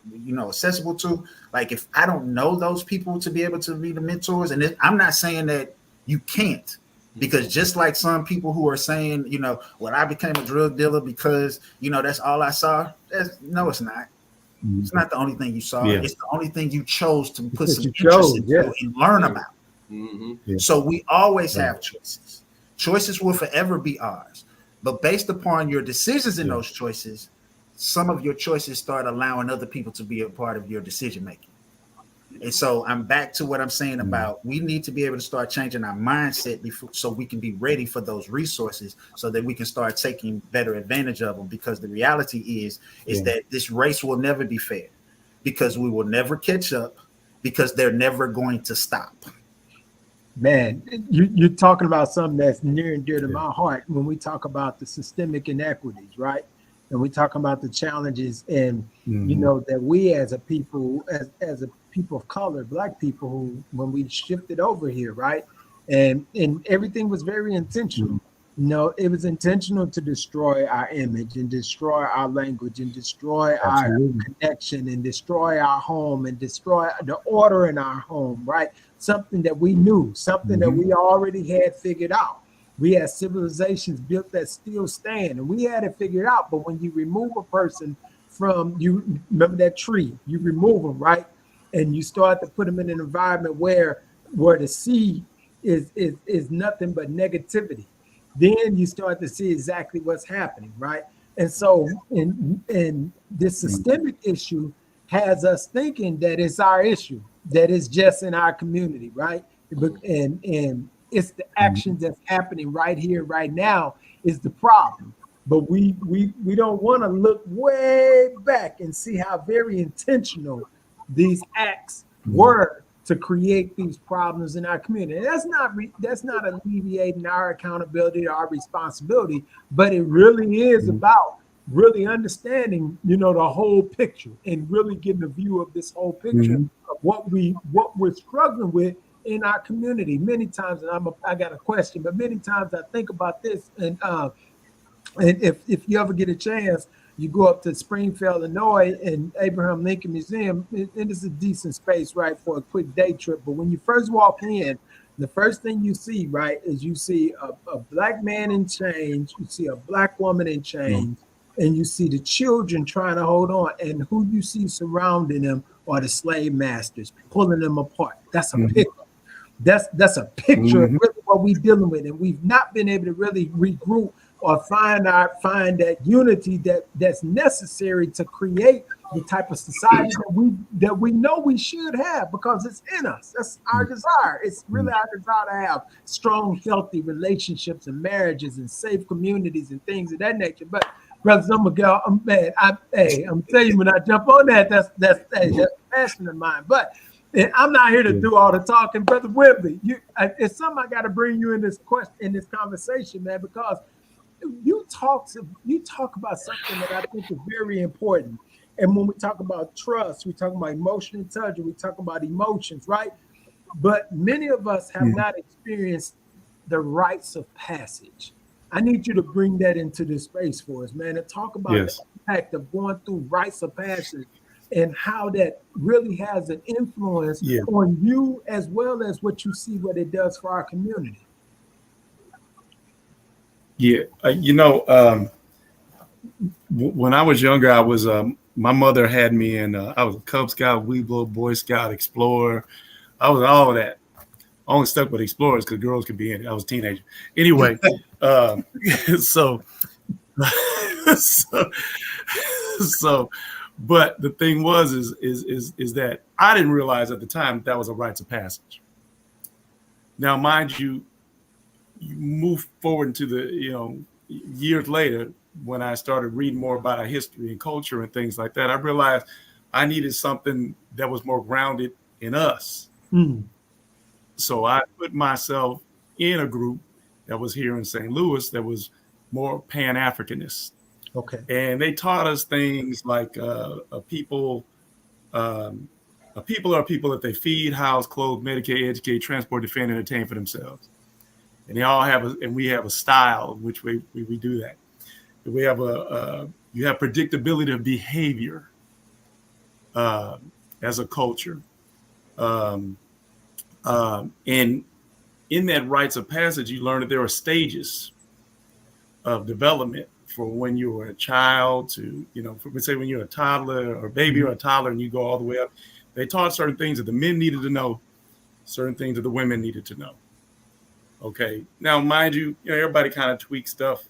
accessible to. Like if I don't know those people to be able to be the mentors, and I'm not saying that you can't, because just like some people who are saying, well, I became a drug dealer because that's all I saw. No, it's not. It's not the only thing you saw. It's the only thing you chose to put some interest into and learn about. So we always have choices. Choices will forever be ours. But based upon your decisions in those choices, some of your choices start allowing other people to be a part of your decision making. And so I'm back to what I'm saying about we need to be able to start changing our mindset so we can be ready for those resources so that we can start taking better advantage of them. Because the reality is that this race will never be fair, because we will never catch up, because they're never going to stop. Man, you're talking about something that's near and dear to my heart when we talk about the systemic inequities, right? And we talk about the challenges and, that we as a people, as a people of color, Black people, who, when we shifted over here, right? And everything was very intentional. It was intentional to destroy our image and destroy our language and destroy our connection and destroy our home and destroy the order in our home, right? Something that we knew, something that we already had figured out. We had civilizations built that still stand, and we had it figured out. But when you remove a person from, you remember that tree, you remove them, right? And you start to put them in an environment where the seed is nothing but negativity. Then you start to see exactly what's happening, right? And so, and this systemic issue has us thinking that it's our issue, that it's just in our community, right? And it's the actions that's happening right here, right now is the problem. But we don't want to look way back and see how very intentional these acts were to create these problems in our community. And that's not alleviating our accountability or our responsibility, but it really is about really understanding, the whole picture and really getting a view of this whole picture of what we're struggling with in our community. Many times, and I got a question, but many times I think about this, and if you ever get a chance, you go up to Springfield, Illinois, and Abraham Lincoln Museum, and it's a decent space, right, for a quick day trip. But when you first walk in, the first thing you see, right, is you see a black man in chains, you see a black woman in chains, and you see the children trying to hold on, and who you see surrounding them are the slave masters, pulling them apart. That's a picture. That's a picture of really what we're dealing with, and we've not been able to really regroup or find that unity that's necessary to create the type of society that we know we should have, because it's in us. That's our desire. It's really our desire to have strong, healthy relationships and marriages and safe communities and things of that nature. But brothers, I'm telling you, when I jump on that's a passion of mine. But I'm not here to do all the talking, Brother Wimbley. It's something I got to bring you in this conversation, man, because you talk about something that I think is very important. And when we talk about trust, we talk about emotional intelligence, we talk about emotions, right? But many of us have not experienced the rites of passage. I need you to bring that into this space for us, man, and talk about the impact of going through rites of passage and how that really has an influence on you, as well as what you see what it does for our community. Yeah, when I was younger, I was my mother had me in. I was a Cub Scout, Weeblo, Boy Scout, Explorer. I was all of that. I only stuck with Explorers because girls could be in it. I was a teenager. Anyway, so, but the thing was is that I didn't realize at the time that was a rites of passage. Now, mind you, you move forward into the years later, when I started reading more about our history and culture and things like that, I realized I needed something that was more grounded in us. So I put myself in a group that was here in St. Louis that was more Pan-Africanist. Okay. And they taught us things like a people are people that they feed, house, clothe, medicate, educate, transport, defend, and entertain for themselves. And they all have we have a style in which we do that. We have you have predictability of behavior as a culture. And in that rites of passage, you learn that there are stages of development for when you were a child to, say when you're a toddler or a baby or a toddler and you go all the way up. They taught certain things that the men needed to know, certain things that the women needed to know. Okay. Now, mind you, everybody kind of tweaks stuff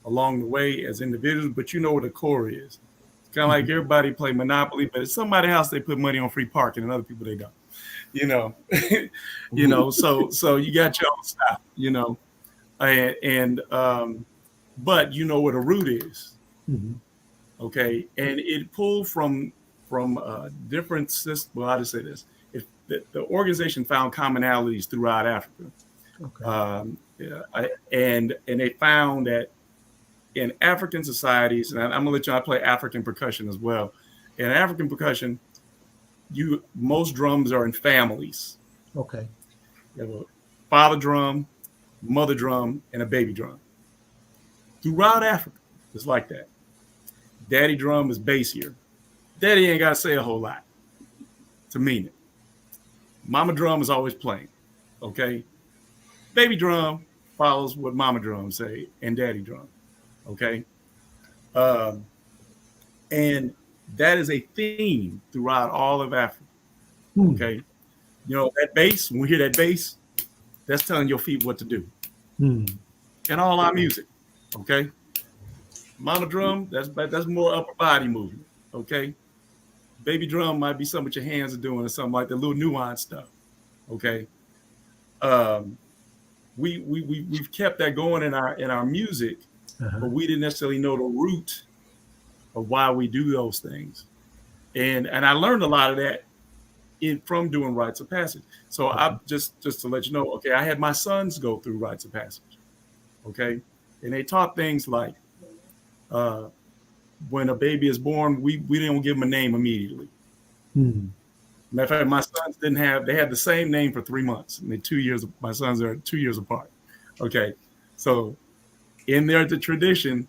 along the way as individuals, but you know what the core is. It's kind of like everybody play Monopoly, but at somebody's house they put money on free parking and other people they don't. So you got your own style, but you know what a root is. Okay, and it pulled from different systems. Well, I'll just say this: the organization found commonalities throughout Africa. Okay. And they found that in African societies, and I'm gonna let y'all play African percussion as well. In African percussion, most drums are in families. Okay. You have a father drum, mother drum, and a baby drum. Throughout Africa, it's like that. Daddy drum is bassier. Daddy ain't got to say a whole lot to mean it. Mama drum is always playing. Okay. Baby drum follows what mama drum say and daddy drum. Okay. And that is a theme throughout all of Africa. Okay. That bass, when we hear that bass, that's telling your feet what to do. And all our music. Okay. Mama drum, that's more upper body movement. Okay. Baby drum might be something what your hands are doing or something like that, little nuanced stuff. Okay. We've kept that going in our music, but we didn't necessarily know the root of why we do those things. And I learned a lot of that from doing rites of passage. So I just to let you know, okay, I had my sons go through rites of passage. Okay. And they taught things like when a baby is born, we don't give them a name immediately. Matter of fact, my sons they had the same name for 3 months. And my sons are 2 years apart. Okay. So in there, the tradition,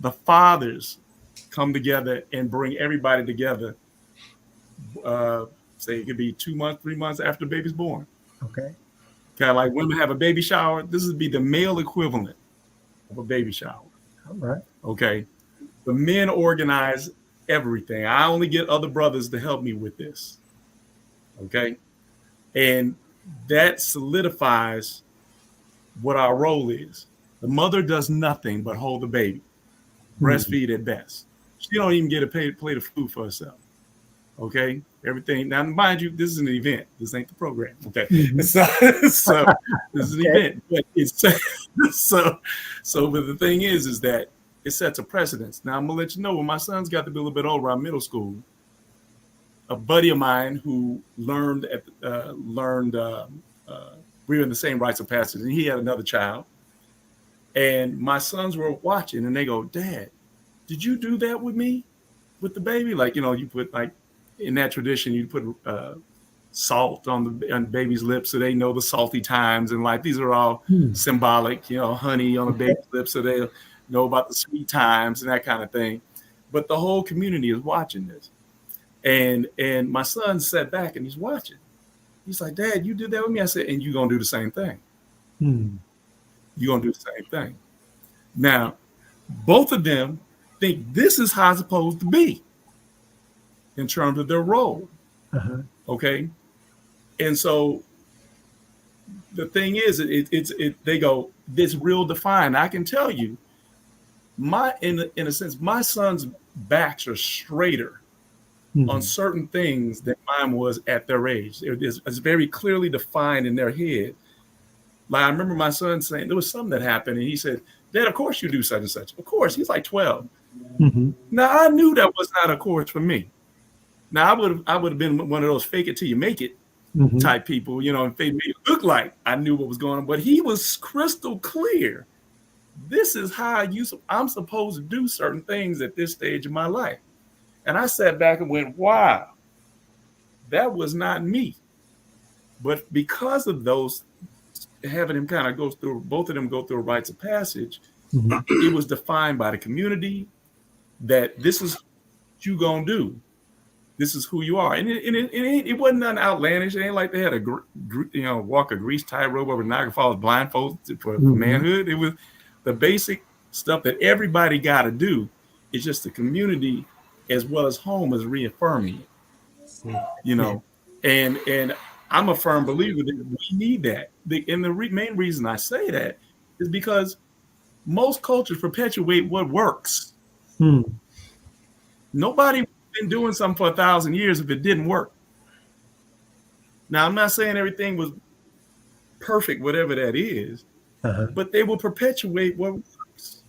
the fathers come together and bring everybody together. Say it could be 2 months, 3 months after the baby's born. Okay. Kind of like women have a baby shower. This would be the male equivalent of a baby shower. All right. Okay. The men organize everything. I only get other brothers to help me with this. Okay. And that solidifies what our role is. The mother does nothing but hold the baby, breastfeed at best. She don't even get a plate of food for herself. Okay. Everything. Now, mind you, this is an event. This ain't the program. Okay. So this is an event. But it's but the thing is that it sets a precedence. Now, I'm gonna let you know, when my sons got to be a little bit older, around middle school, a buddy of mine who we were in the same rites of passage, and he had another child. And my sons were watching, and they go, "Dad, did you do that with me, with the baby? Like, you put, like, in that tradition, you put salt on the baby's lips so they know the salty times in life. These are all symbolic, honey on the baby's lips so they know about the sweet times and that kind of thing. But the whole community is watching this. And my son sat back and he's watching. He's like, "Dad, you did that with me?" I said, "And you're going to do the same thing. You're going to do the same thing." Now, both of them think this is how it's supposed to be in terms of their role. Okay. And so the thing is, they go, this real defined. I can tell you, in a sense, my son's backs are straighter on certain things than mine was at their age. It's very clearly defined in their head. Like, I remember my son saying, there was something that happened, and he said, "Dad, of course you do such and such." Of course. He's like 12. Now, I knew that was not a course for me. Now, I would have been one of those fake it till you make it type people, and they made it look like I knew what was going on. But he was crystal clear. This is how I'm supposed to do certain things at this stage of my life. And I sat back and went, wow, that was not me. But because of those, having him kind of both of them go through a rites of passage, it was defined by the community that this is what you're going to do. This is who you are. And it wasn't nothing outlandish. It ain't like they had a walk a grease tightrope over Niagara Falls blindfold for manhood. It was the basic stuff that everybody got to do. It's just the community as well as home is reaffirming it, and I'm a firm believer that we need that. And the main reason I say that is because most cultures perpetuate what works. Nobody been doing something for 1,000 years if it didn't work. Now, I'm not saying everything was perfect, whatever that is, but they will perpetuate what works,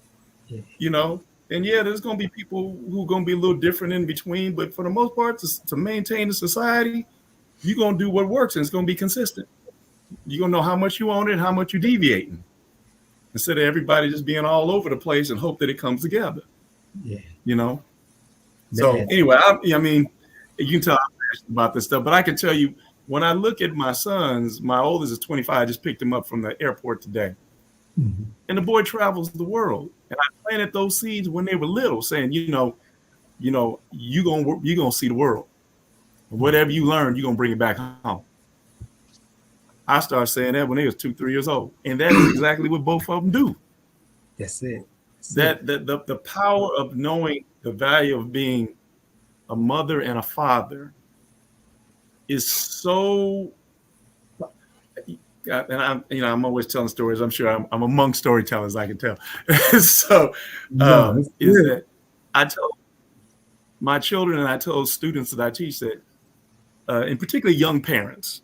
And there's going to be people who are going to be a little different in between, but for the most part, to maintain the society, you're going to do what works, and it's going to be consistent. You're going to know how much you own it and how much you're deviating, instead of everybody just being all over the place and hope that it comes together. So anyway, I mean, you can tell I'm passionate about this stuff, but I can tell you, when I look at my sons, my oldest is 25. I just picked him up from the airport today. And the boy travels the world. And I planted those seeds when they were little, saying, you're gonna see the world. Whatever you learn, you're gonna bring it back home. I started saying that when they was 2-3 years old. And that is exactly what both of them do. That's it. The power of knowing the value of being a mother and a father is so. And I'm always telling stories. I'm sure I'm among storytellers. I can tell. So is that I tell my children and I tell students that I teach that, in particular young parents,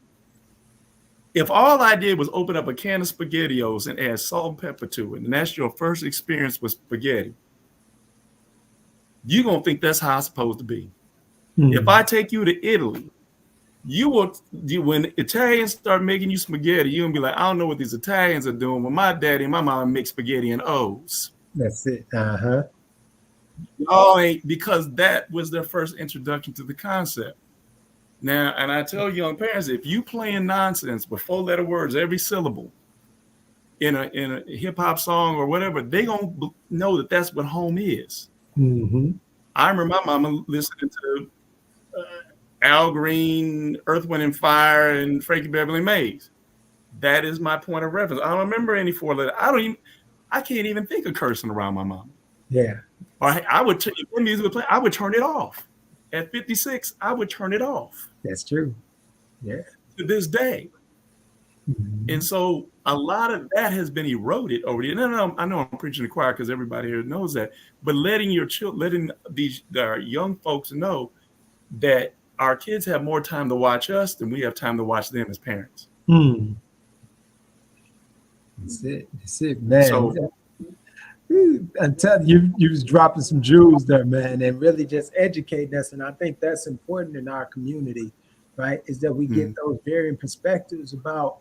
if all I did was open up a can of SpaghettiOs and add salt and pepper to it, and that's your first experience with spaghetti, you're gonna think that's how it's supposed to be. If I take you to Italy, when Italians start making you spaghetti, you're gonna be like, I don't know what these Italians are doing. When my daddy and my mom make spaghetti in O's. That's it. Oh, because that was their first introduction to the concept. Now, and I tell young parents, if you playing nonsense with 4-letter words every syllable in a hip hop song or whatever, they gonna know that that's what home is. Mm-hmm. I remember my mama listening to Al Green, Earth, Wind and Fire, and Frankie Beverly Mays. That is my point of reference. I don't remember any 4-letter. I can't even think of cursing around my mom. Yeah. Or I would, if the music would play, I would turn it off. At 56, I would turn it off. That's true. Yeah. To this day. Mm-hmm. And so a lot of that has been eroded over the. No, I know I'm preaching to the choir because everybody here knows that. But letting these young folks know that our kids have more time to watch us than we have time to watch them as parents. Mm. That's it, man. So, I'm telling you, you was dropping some jewels there, man, and really just educating us. And I think that's important in our community, right? Is that we get those varying perspectives about,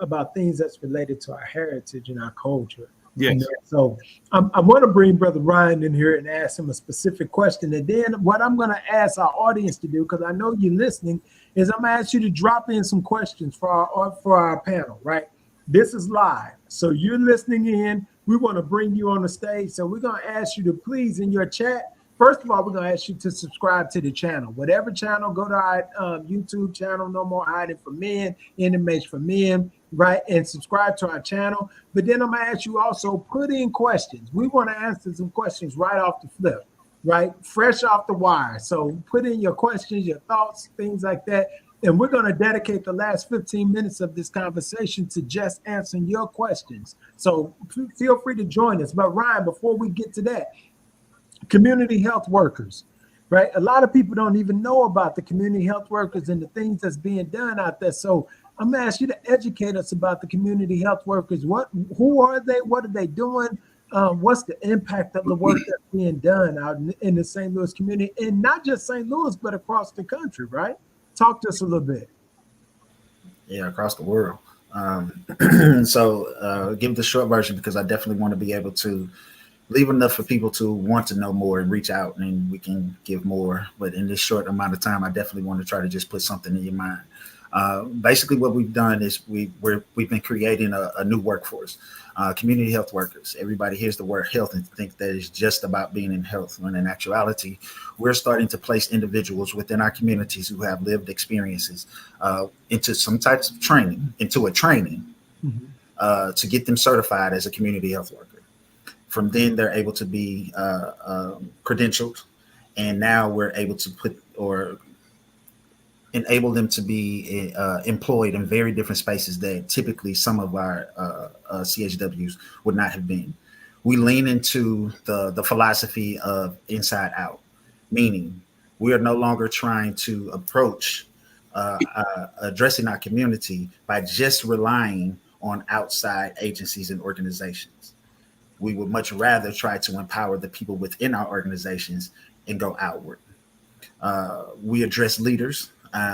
about things that's related to our heritage and our culture. yes. So I want to bring Brother Ryan in here and ask him a specific question. And then what I'm going to ask our audience to do, because I know you're listening, is I'm going to ask you to drop in some questions for our panel, right? This is live. So you're listening in. We want to bring you on the stage. So we're going to ask you to please, in your chat, first of all, we're going to ask you to subscribe to the channel. Whatever channel, go to our YouTube channel, No More Hiding for Men, NMH for Men, right? And subscribe to our channel. But then I'm going to ask you also, put in questions. We want to answer some questions right off the flip, right? Fresh off the wire. So put in your questions, your thoughts, things like that. And we're going to dedicate the last 15 minutes of this conversation to just answering your questions. So feel free to join us. But Ryan, before we get to that, community health workers, right? A lot of people don't even know about the community health workers and the things that's being done out there. So I'm going to ask you to educate us about the community health workers. Who are they? What are they doing? What's the impact of the work that's being done out in the St. Louis community? And not just St. Louis, but across the country, right? Talk to us a little bit. Yeah, across the world. So give the short version, because I definitely want to be able to leave enough for people to want to know more and reach out, and we can give more. But in this short amount of time, I definitely want to try to just put something in your mind. Basically, what we've done is we've been creating a new workforce, community health workers. Everybody hears the word health and think that it's just about being in health, when in actuality, we're starting to place individuals within our communities who have lived experiences into some types of training, to get them certified as a community health worker. From then, they're able to be credentialed, and now we're able to enable them to be employed in very different spaces that typically some of our CHWs would not have been. We lean into the philosophy of inside out, meaning we are no longer trying to approach addressing our community by just relying on outside agencies and organizations. We would much rather try to empower the people within our organizations and go outward. We address leaders.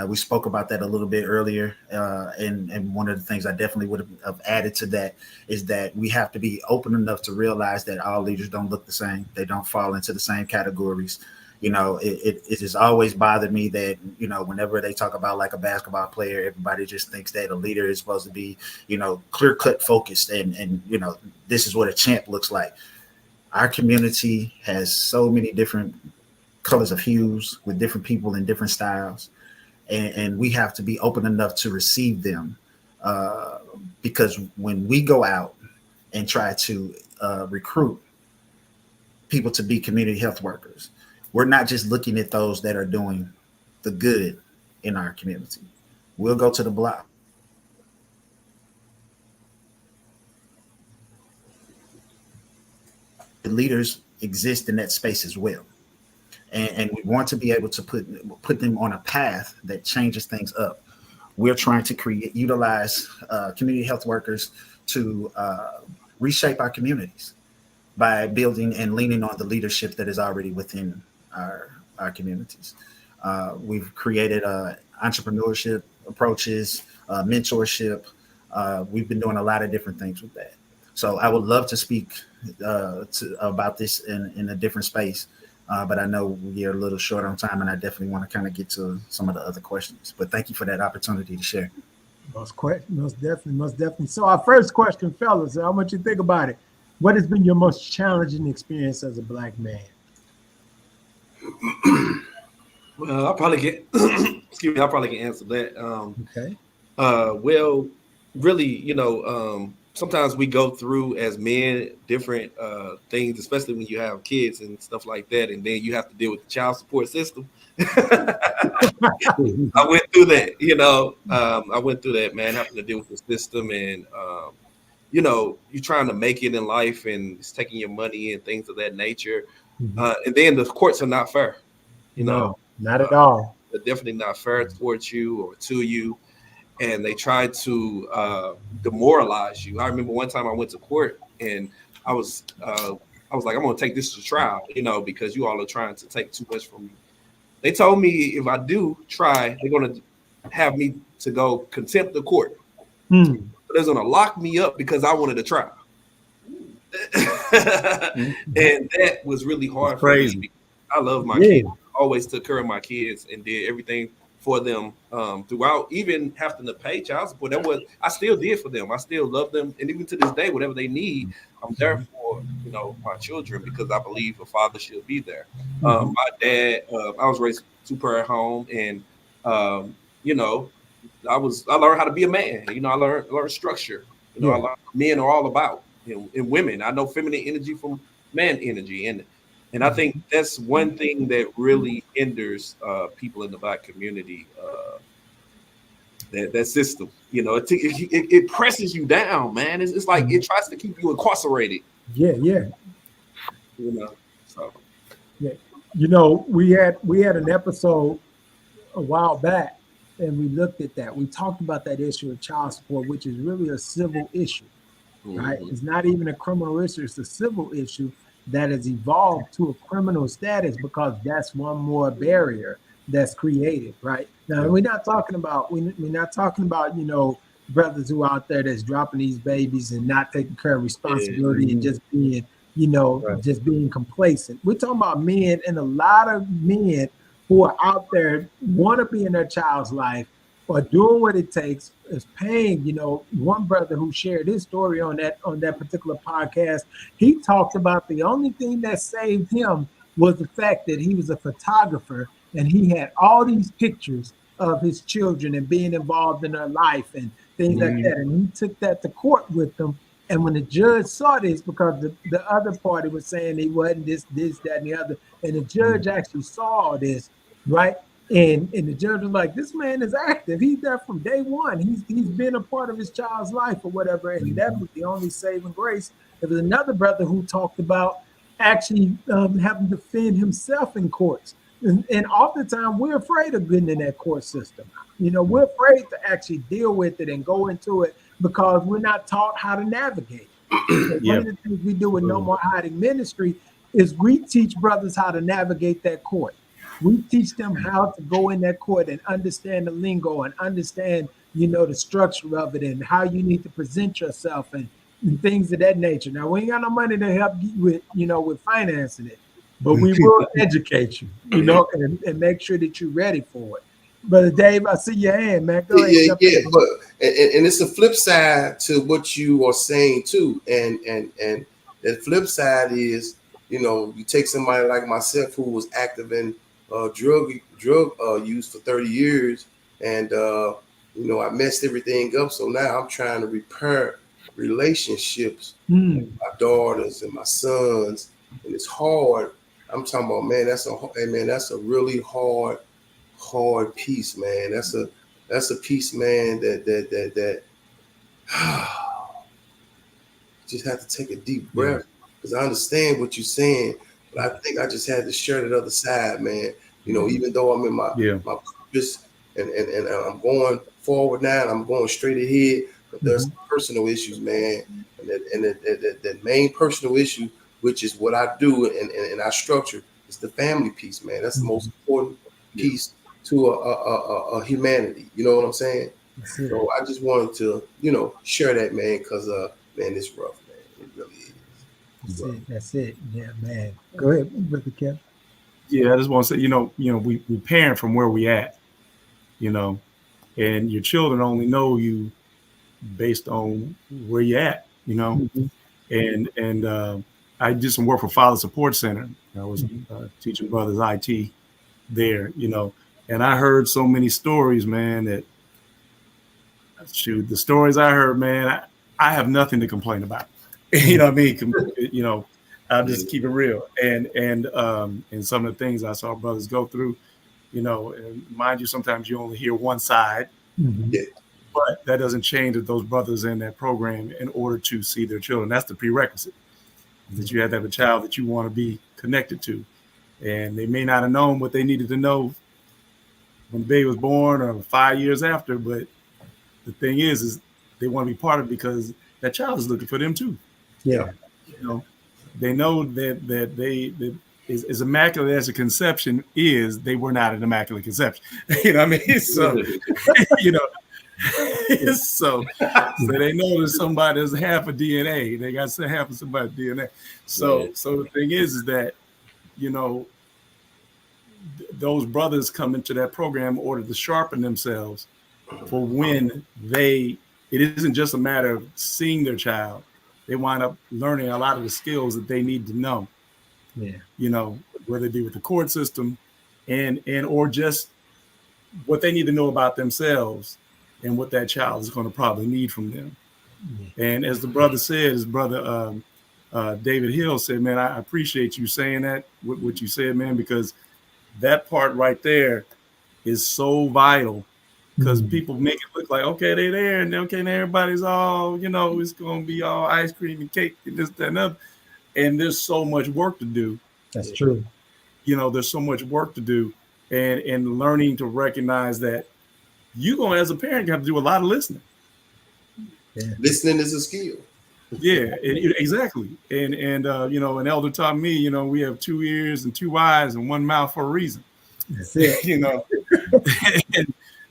We spoke about that a little bit earlier. And one of the things I definitely would have added to that is that we have to be open enough to realize that all leaders don't look the same. They don't fall into the same categories. It has always bothered me that, whenever they talk about like a basketball player, everybody just thinks that a leader is supposed to be, clear cut focused and this is what a champ looks like. Our community has so many different colors of hues with different people in different styles. And we have to be open enough to receive them because when we go out and try to recruit people to be community health workers, we're not just looking at those that are doing the good in our community. We'll go to the block. The leaders exist in that space as well. And we want to be able to put them on a path that changes things up. We're trying to utilize community health workers to reshape our communities by building and leaning on the leadership that is already within our communities. We've created entrepreneurship approaches, mentorship. We've been doing a lot of different things with that. So I would love to speak about this in a different space. But I know we're a little short on time, and I definitely want to kind of get to some of the other questions. But thank you for that opportunity to share. Most definitely. So our first question, fellas, I want you to think about it. What has been your most challenging experience as a Black man? Well, I'll probably get excuse me, I'll probably can answer that. Okay. Well, really, sometimes we go through as men different things, especially when you have kids and stuff like that, and then you have to deal with the child support system. I went through that, I went through that, man, having to deal with the system, and you're trying to make it in life, and it's taking your money and things of that nature, and then the courts are not fair. No, not at all. They're definitely not fair towards you or to you, and they try to demoralize you. I remember one time I went to court, and I was like, I'm going to take this to trial, because you all are trying to take too much from me. They told me if I do try, they're going to have me to go contempt of court. But they're going to lock me up because I wanted a trial. And that was really hard for me. I love my kids. I always took care of my kids and did everything for them throughout, even having to pay child support. I still did for them. I still love them, and even to this day, whatever they need, I'm there for my children, because I believe a father should be there. My dad, I was raised two-parent home, and I learned how to be a man. I learned structure. I learned what men are all about, and women. I know feminine energy from man energy, and I think that's one thing that really hinders people in the Black community. That system, it presses you down, man. It's like it tries to keep you incarcerated. So we had an episode a while back, and we looked at that. We talked about that issue of child support, which is really a civil issue, right? It's not even a criminal issue; it's a civil issue that has evolved to a criminal status because that's one more barrier that's created, right? Now, we're not talking about brothers who are out there that's dropping these babies and not taking care of responsibility and just being, just being complacent. We're talking about men, and a lot of men who are out there want to be in their child's life or doing what it takes, is paying. One brother who shared his story on that particular podcast, he talked about the only thing that saved him was the fact that he was a photographer and he had all these pictures of his children and being involved in their life and things like that. And he took that to court with them. And when the judge saw this, because the other party was saying he wasn't this, that, and the other, and the judge actually saw this, right? And the judge was like, this man is active. He's there from day one. He's been a part of his child's life or whatever. And that was the only saving grace. There was another brother who talked about actually having to defend himself in courts. And oftentimes we're afraid of getting in that court system. We're afraid to actually deal with it and go into it because we're not taught how to navigate. One of the things we do with No More Hiding Ministry is we teach brothers how to navigate that court. We teach them how to go in that court and understand the lingo and understand, the structure of it and how you need to present yourself and things of that nature. Now, we ain't got no money to help you with, with financing it, but we will educate you, and make sure that you're ready for it. Brother Dave, I see your hand, man. Go ahead. But and it's a flip side to what you are saying too, and the flip side is, you take somebody like myself who was active in drug use for 30 years, and I messed everything up. So now I'm trying to repair relationships with my daughters and my sons, and it's hard. I'm talking about, man, that's a really hard piece, man. That's a piece, man, that just have to take a deep breath, because I understand what you're saying, but I think I just had to share that other side, man. Even though I'm in my purpose and I'm going forward now and I'm going straight ahead, but there's personal issues, man, and that main personal issue, which is what I do and I structure, is the family piece, man. That's the most important piece to a humanity. You know what I'm saying? So I just wanted to, share that, man, because man, it's rough, man. It really is. That's it. Yeah, man. Go ahead, Brother Kev. Yeah, I just want to say, we parent from where we at, and your children only know you based on where you at, Mhm. and I did some work for Father Support Center. I was Mhm. teaching brothers IT there, and I heard so many stories, man, that shoot, the stories I heard, man, I have nothing to complain about. You know what I mean? I'll just keep it real. And some of the things I saw brothers go through, and mind you, sometimes you only hear one side, Mhm. Yeah. but that doesn't change that those brothers in that program in order to see their children. That's the prerequisite, that you have to have a child that you want to be connected to. And they may not have known what they needed to know when the baby was born or 5 years after, but the thing is they want to be part of it because that child is looking for them too. Yeah. They know that as immaculate as a conception is, they were not an immaculate conception. You know what I mean? So, you know, so they know there's somebody that's half a DNA. They got half of somebody's DNA. So the thing is that, those brothers come into that program in order to sharpen themselves for when it isn't just a matter of seeing their child. They wind up learning a lot of the skills that they need to know, whether it be with the court system and or just what they need to know about themselves and what that child is going to probably need from them. And as the brother said, his brother David Hill said, man, I appreciate you saying that, what you said, man, because that part right there is so vital, because people make it look like, okay, they're there, and okay, and everybody's all, it's going to be all ice cream and cake and this, that, and other. And there's so much work to do. That's true. There's so much work to do, and learning to recognize that you going as a parent, you have to do a lot of listening. Yeah. Listening is a skill. Yeah, exactly. And an elder taught me, we have 2 ears and 2 eyes and 1 mouth for a reason. That's it.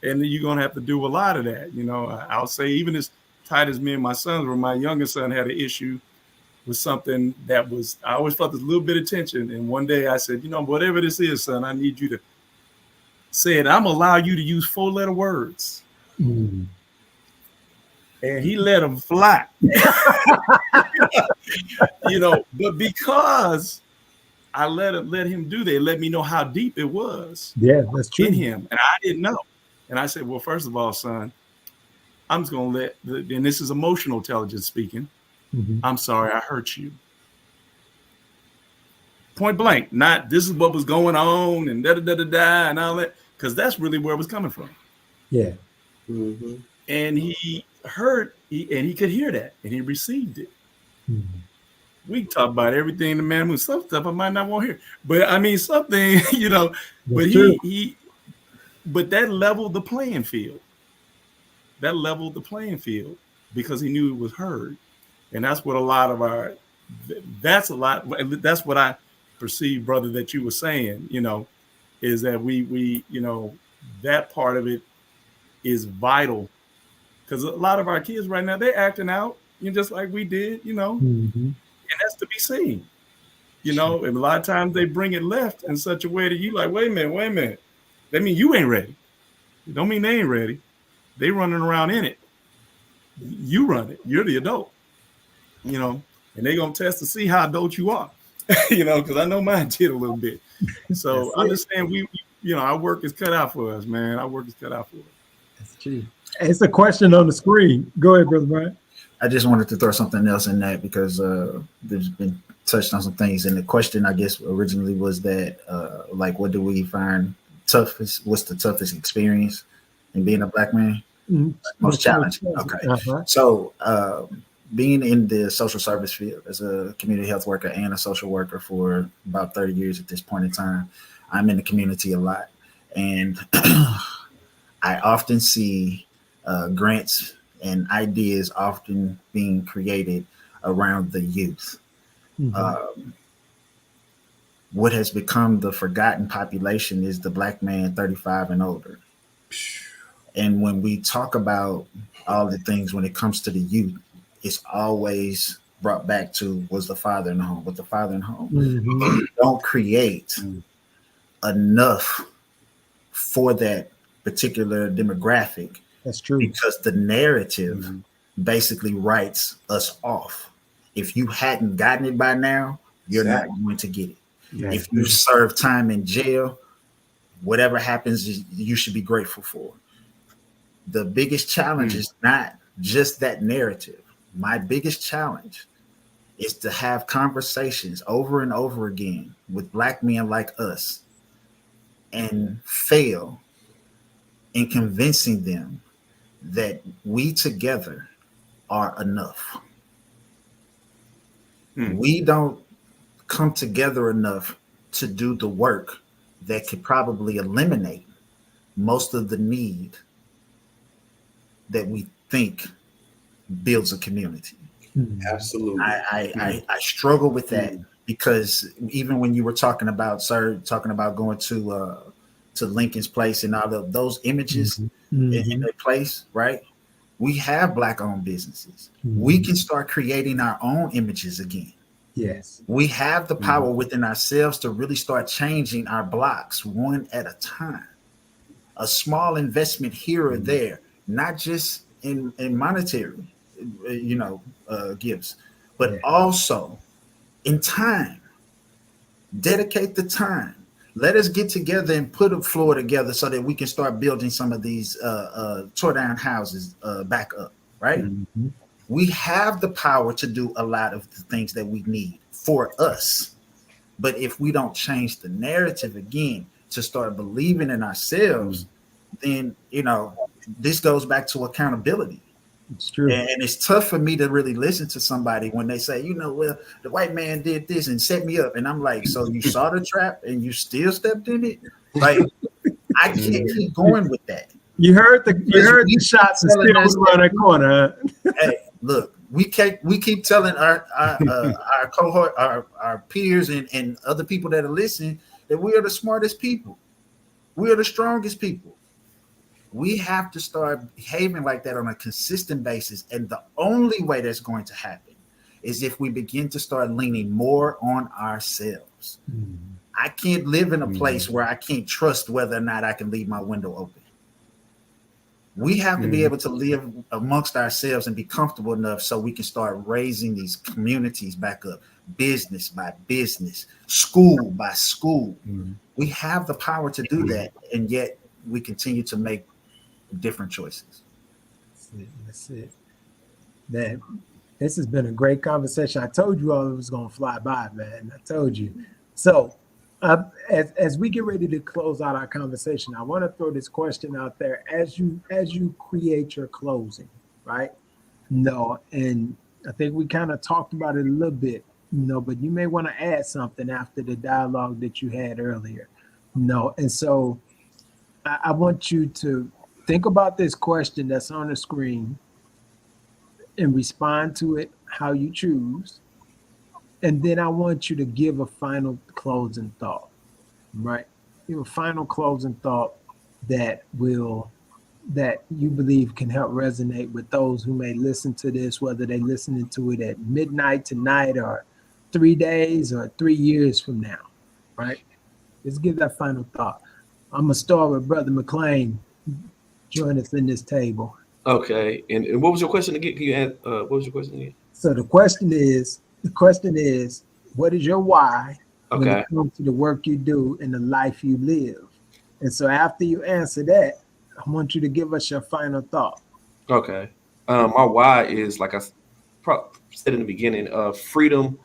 and you're gonna have to do a lot of that. I'll say, even as tight as me and my sons were, my youngest son had an issue with something that I always felt this little bit of tension. And one day I said, whatever this is, son, I need you to say it. I'm gonna allow you to use 4-letter words. And he let them fly. But because I let him do that, it let me know how deep it was. Yeah, that's true. In him. And I didn't know. And I said, well, first of all, son, I'm just going to and this is emotional intelligence speaking. I'm sorry I hurt you. Point blank. Not this is what was going on and da-da-da-da-da and all that. Because that's really where it was coming from. Yeah. And he heard, and he could hear that, and he received it. We talk about everything the man with some stuff I might not want to hear. But I mean, something, but but that leveled the playing field. Because he knew it was heard. And that's what that's what I perceive, brother, that you were saying, is that we that part of it is vital. Because a lot of our kids right now, they're acting out, just like we did, and that's to be seen, and a lot of times they bring it left in such a way that you like, wait a minute. That means you ain't ready. It don't mean they ain't ready. They running around in it. You run it. You're the adult, and they going to test to see how adult you are, because I know mine did a little bit. So understand our work is cut out for us, man. Our work is cut out for us. That's true. It's a question on the screen. Go ahead, Brother Brian. I just wanted to throw something else in that because there's been touched on some things. And the question, I guess, originally was that, what do we find toughest? What's the toughest experience in being a Black man? Most challenging. Okay. So being in the social service field as a community health worker and a social worker for about 30 years at this point in time, I'm in the community a lot. And I often see grants and ideas often being created around the youth. What has become the forgotten population is the Black man 35 and older. And when we talk about all the things when it comes to the youth, it's always brought back to, was the father in the home? Was the father in the home? Don't create enough for that particular demographic. That's true. Because the narrative basically writes us off. If you hadn't gotten it by now, you're not going to get it. If you serve time in jail, whatever happens, you should be grateful for. The biggest challenge is not just that narrative. My biggest challenge is to have conversations over and over again with Black men like us and fail in convincing them that we together are enough. We don't come together enough to do the work that could probably eliminate most of the need that we think builds a community. Absolutely. I struggle with that because even when you were talking about going to Lincoln's Place and all of those images in their place, right? We have Black owned businesses. We can start creating our own images again. Yes. We have the power within ourselves to really start changing our blocks one at a time. A small investment here or there, not just in monetary, gifts, but also in time. Dedicate the time. Let us get together and put a floor together so that we can start building some of these tore down houses back up, right? We have the power to do a lot of the things that we need for us. But if we don't change the narrative again to start believing in ourselves, then, this goes back to accountability. It's true. And it's tough for me to really listen to somebody when they say, well, the white man did this and set me up. And I'm like, so you saw the trap and you still stepped in it? Like, I can't keep going with that. You heard the shots of still around that corner. Hey, look, we keep telling our cohort, our peers and other people that are listening that we are the smartest people. We are the strongest people. We have to start behaving like that on a consistent basis. And the only way that's going to happen is if we begin to start leaning more on ourselves. I can't live in a place where I can't trust whether or not I can leave my window open. We have to be able to live amongst ourselves and be comfortable enough so we can start raising these communities back up, business by business, school by school. We have the power to do that, and yet we continue to make different choices. That's it. Man, this has been a great conversation. I told you all it was going to fly by, man. I told you. So as we get ready to close out our conversation, I want to throw this question out there as you create your closing, right? No, and I think we kind of talked about it a little bit, but you may want to add something after the dialogue that you had earlier. And so I want you to think about this question that's on the screen and respond to it how you choose. And then I want you to give a final closing thought, right? Give a final closing thought that you believe can help resonate with those who may listen to this, whether they're listening to it at midnight tonight or 3 days or 3 years from now, right? Just give that final thought. I'm going to start with Brother McClain. Join us in this table. Okay. And what was your question again? Can you add, what was your question again? So the question is, what is your why when it comes to the work you do and the life you live? And so after you answer that, I want you to give us your final thought. Okay. My why is, like I said in the beginning, freedom.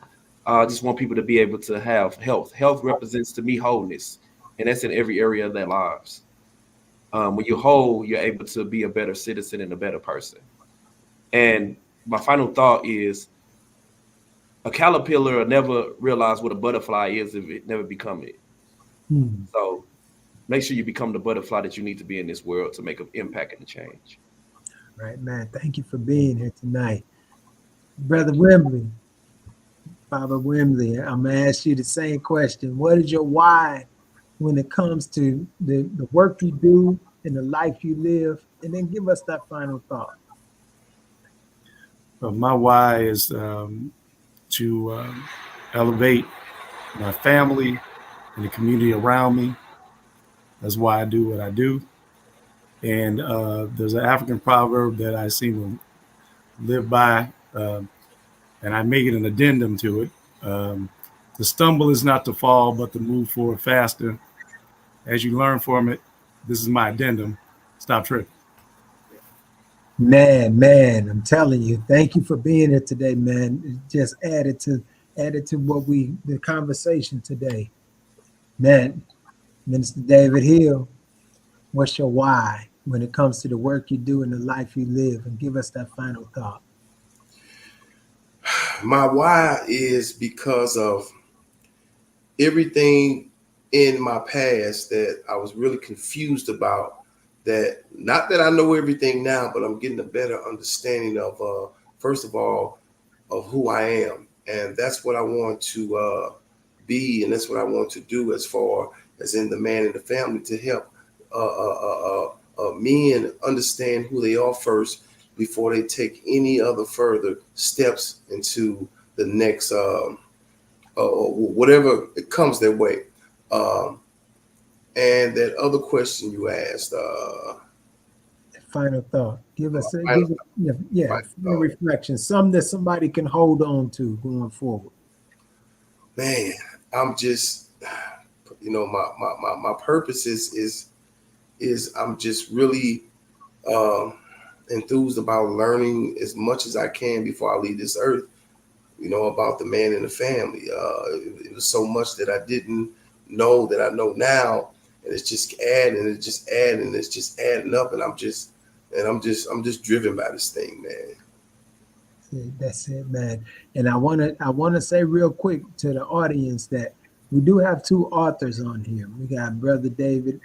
I just want people to be able to have health. Health represents to me wholeness, and that's in every area of their lives. When you're whole, you're able to be a better citizen and a better person. And my final thought is, a caterpillar will never realize what a butterfly is if it never become it. So make sure you become the butterfly that you need to be in this world to make an impact and a change. Right, man. Thank you for being here tonight. Brother Wimbley, Baba Wimbley, I'm going to ask you the same question. What is your why when it comes to the work you do and the life you live? And then give us that final thought. My why is to elevate my family and the community around me, That's why I do what I do. And there's an African proverb that I seem to live by, and I make it an addendum to it. To stumble is not to fall, but to move forward faster. As you learn from it, this is my addendum. Stop tripping. Man, I'm telling you, thank you for being here today, man. It just added to the conversation today. Man, Minister David Hill, what's your why when it comes to the work you do and the life you live? And give us that final thought. My why is because of everything in my past that I was really confused about. That not that I know everything now, but I'm getting a better understanding of, first of all, of who I am. And that's what I want to be, and that's what I want to do as far as in the man in the family, to help men understand who they are first before they take any other further steps into the next, whatever it comes their way. And that other question you asked, final thought. Give us a reflection, something that somebody can hold on to going forward. Man, I'm just, my purpose is I'm just really enthused about learning as much as I can before I leave this earth, about the man in the family. It was so much that I didn't know that I know now, and it's just adding, it's just adding up, and I'm just driven by this thing, man. That's it, man. And I want to say real quick to the audience that we do have two authors on here. We got Brother David,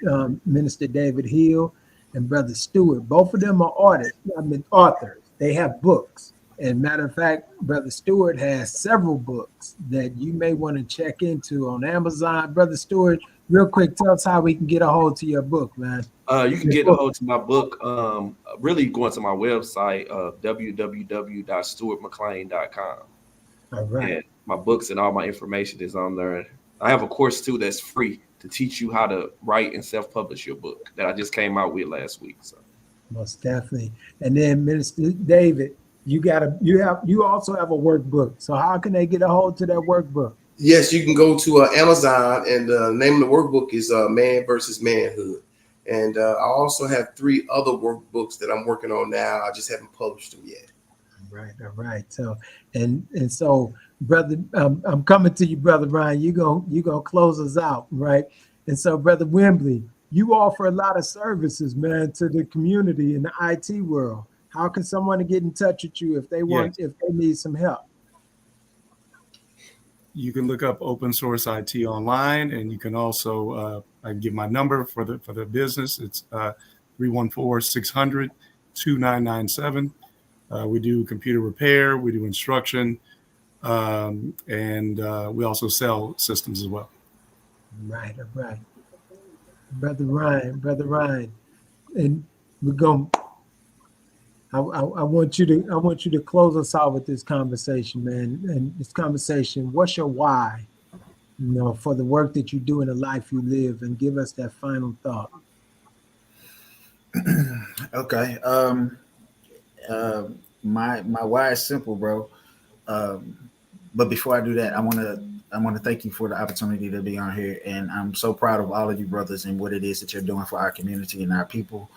Minister David Hill, and Brother Stewart. Both of them are authors. They have books. And matter of fact, Brother Stewart has several books that you may want to check into on Amazon. Brother Stewart, real quick, tell us how we can get a hold to your book, man. You can get a hold to my book, really going to my website, www.stewartmcclain.com. All right. And my books and all my information is on there. I have a course, too, that's free to teach you how to write and self-publish your book that I just came out with last week. So. Most definitely. And then, Minister David, you also have a workbook. So how can they get a hold to that workbook? Yes, you can go to Amazon, and the name of the workbook is Man versus Manhood. And I also have 3 other workbooks that I'm working on now. I just haven't published them yet. All right. So so, brother, I'm coming to you, Brother Ryan. You gonna close us out, right? And so, Brother Wimbley, you offer a lot of services, man, to the community in the IT world. How can someone get in touch with you if they need some help? You can look up Open Source IT online, and you can also I can give my number for the business. It's 314-600-2997. We do computer repair, we do instruction, and we also sell systems as well. Right. Brother Ryan, and we're going. I want you to close us out with this conversation, man. And this conversation, what's your why? For the work that you do and the life you live, and give us that final thought. Okay. My why is simple, bro. But before I do that, I want to thank you for the opportunity to be on here, and I'm so proud of all of you brothers and what it is that you're doing for our community and our people.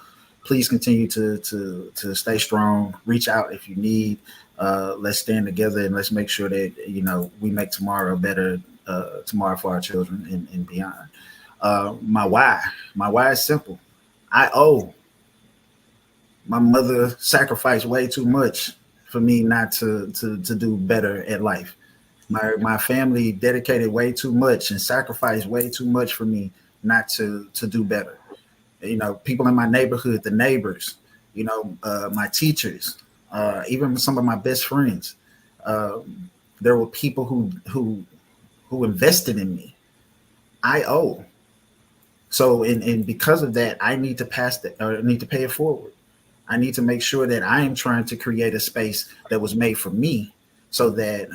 Please continue to stay strong. Reach out if you need. Let's stand together, and let's make sure that we make tomorrow a better tomorrow for our children and beyond. My why is simple. I owe. My mother sacrificed way too much for me not to do better at life. My family dedicated way too much and sacrificed way too much for me not to do better. People in my neighborhood, the neighbors, my teachers, even some of my best friends. There were people who invested in me. I owe. So, and because of that, I need to need to pay it forward. I need to make sure that I am trying to create a space that was made for me, so that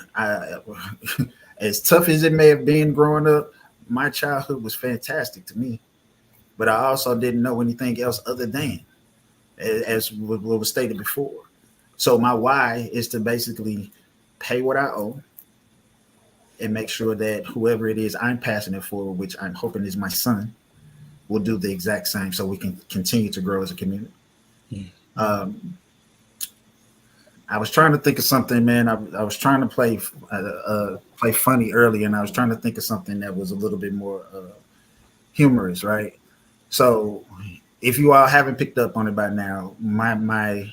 as tough as it may have been growing up, my childhood was fantastic to me. but I also didn't know anything else other than, as what was stated before. So my why is to basically pay what I owe and make sure that whoever it is I'm passing it for, which I'm hoping is my son, will do the exact same so we can continue to grow as a community. I was trying to think of something, man. I was trying to play funny earlier, and I was trying to think of something that was a little bit more humorous, right? So if you all haven't picked up on it by now, my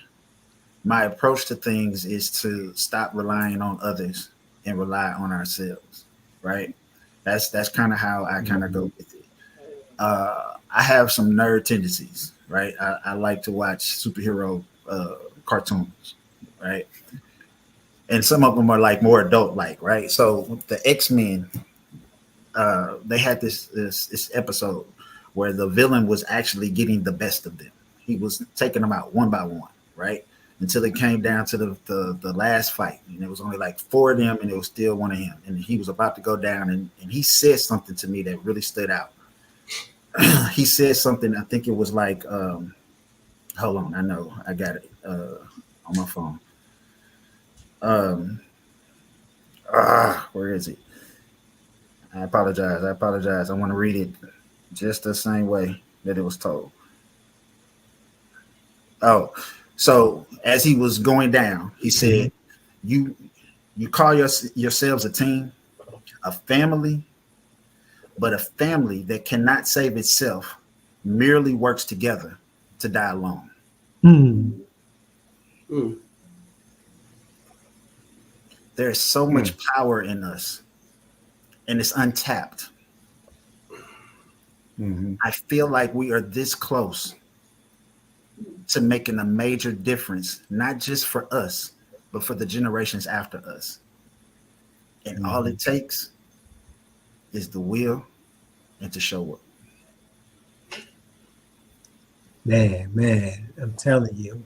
approach to things is to stop relying on others and rely on ourselves, right? That's kind of how I kind of go with it. I have some nerd tendencies, right? I like to watch superhero cartoons, right? And some of them are like more adult like, right? So the X-Men, they had this episode where the villain was actually getting the best of them. He was taking them out one by one, right? Until it came down to the last fight. And it was only like 4 of them, and it was still one of him. And he was about to go down, and he said something to me that really stood out. He said something, I think it was like, hold on, I know, I got it on my phone. Where is it? I apologize. I want to read it just the same way that it was told. Oh, so as he was going down, he said, you call yourselves a team, a family, but a family that cannot save itself merely works together to die alone. There's so much power in us, and it's untapped. I feel like we are this close to making a major difference, not just for us, but for the generations after us. And all it takes is the will and to show up. Man, I'm telling you.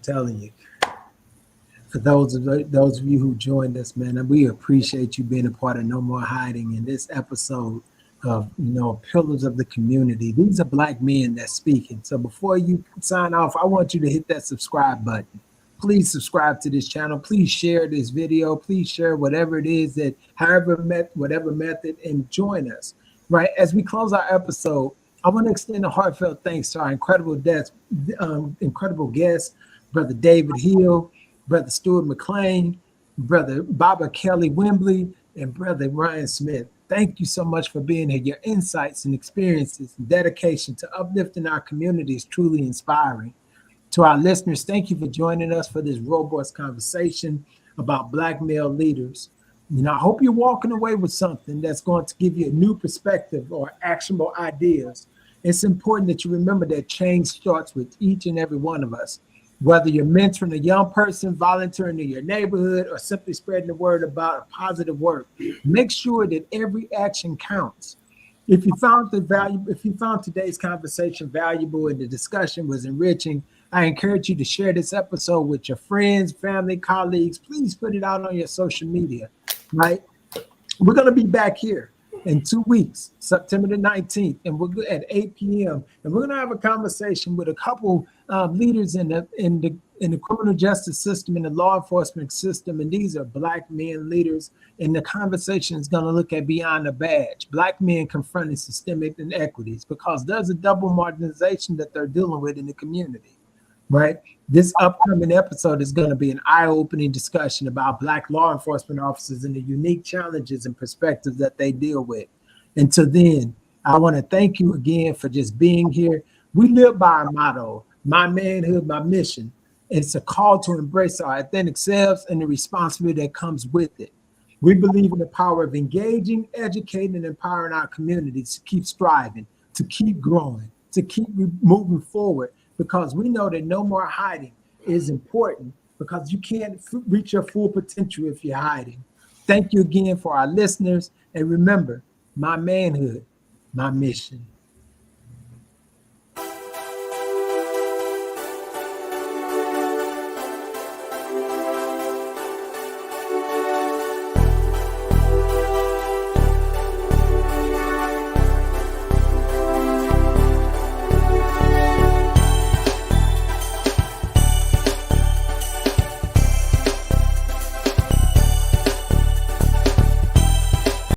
For those of you who joined us, man, we appreciate you being a part of No More Hiding in this episode of, Pillars of the Community. These are Black men that's speaking. So before you sign off, I want you to hit that subscribe button. Please subscribe to this channel. Please share this video. Please share whatever it is that, whatever method, and join us. Right as we close our episode, I want to extend a heartfelt thanks to our incredible guest, Brother David Hill, Brother Stewart McClain, Brother Baba Kelly Wimbley, and Brother Ryan Smith. Thank you so much for being here. Your insights and experiences and dedication to uplifting our community is truly inspiring. To our listeners, thank you for joining us for this robust conversation about Black male leaders. I hope you're walking away with something that's going to give you a new perspective or actionable ideas. It's important that you remember that change starts with each and every one of us. Whether you're mentoring a young person, volunteering in your neighborhood, or simply spreading the word about a positive work, make sure that every action counts. If you found today's conversation valuable and the discussion was enriching, I encourage you to share this episode with your friends, family, colleagues. Please put it out on your social media, right? We're going to be back here in 2 weeks, September the 19th, and we're at 8 p.m. And we're going to have a conversation with a couple leaders in the criminal justice system, in the law enforcement system, and these are Black men leaders. And the conversation is going to look at beyond the badge, Black men confronting systemic inequities, because there's a double marginalization that they're dealing with in the community. Right. This upcoming episode is going to be an eye-opening discussion about Black law enforcement officers and the unique challenges and perspectives that they deal with. Until then, I want to thank you again for just being here. We live by our motto, my manhood, my mission. It's a call to embrace our authentic selves and the responsibility that comes with it. We believe in the power of engaging, educating, and empowering our communities to keep striving, to keep growing, to keep moving forward. Because we know that no more hiding is important, because you can't reach your full potential if you're hiding. Thank you again for our listeners. And remember, my manhood, my mission.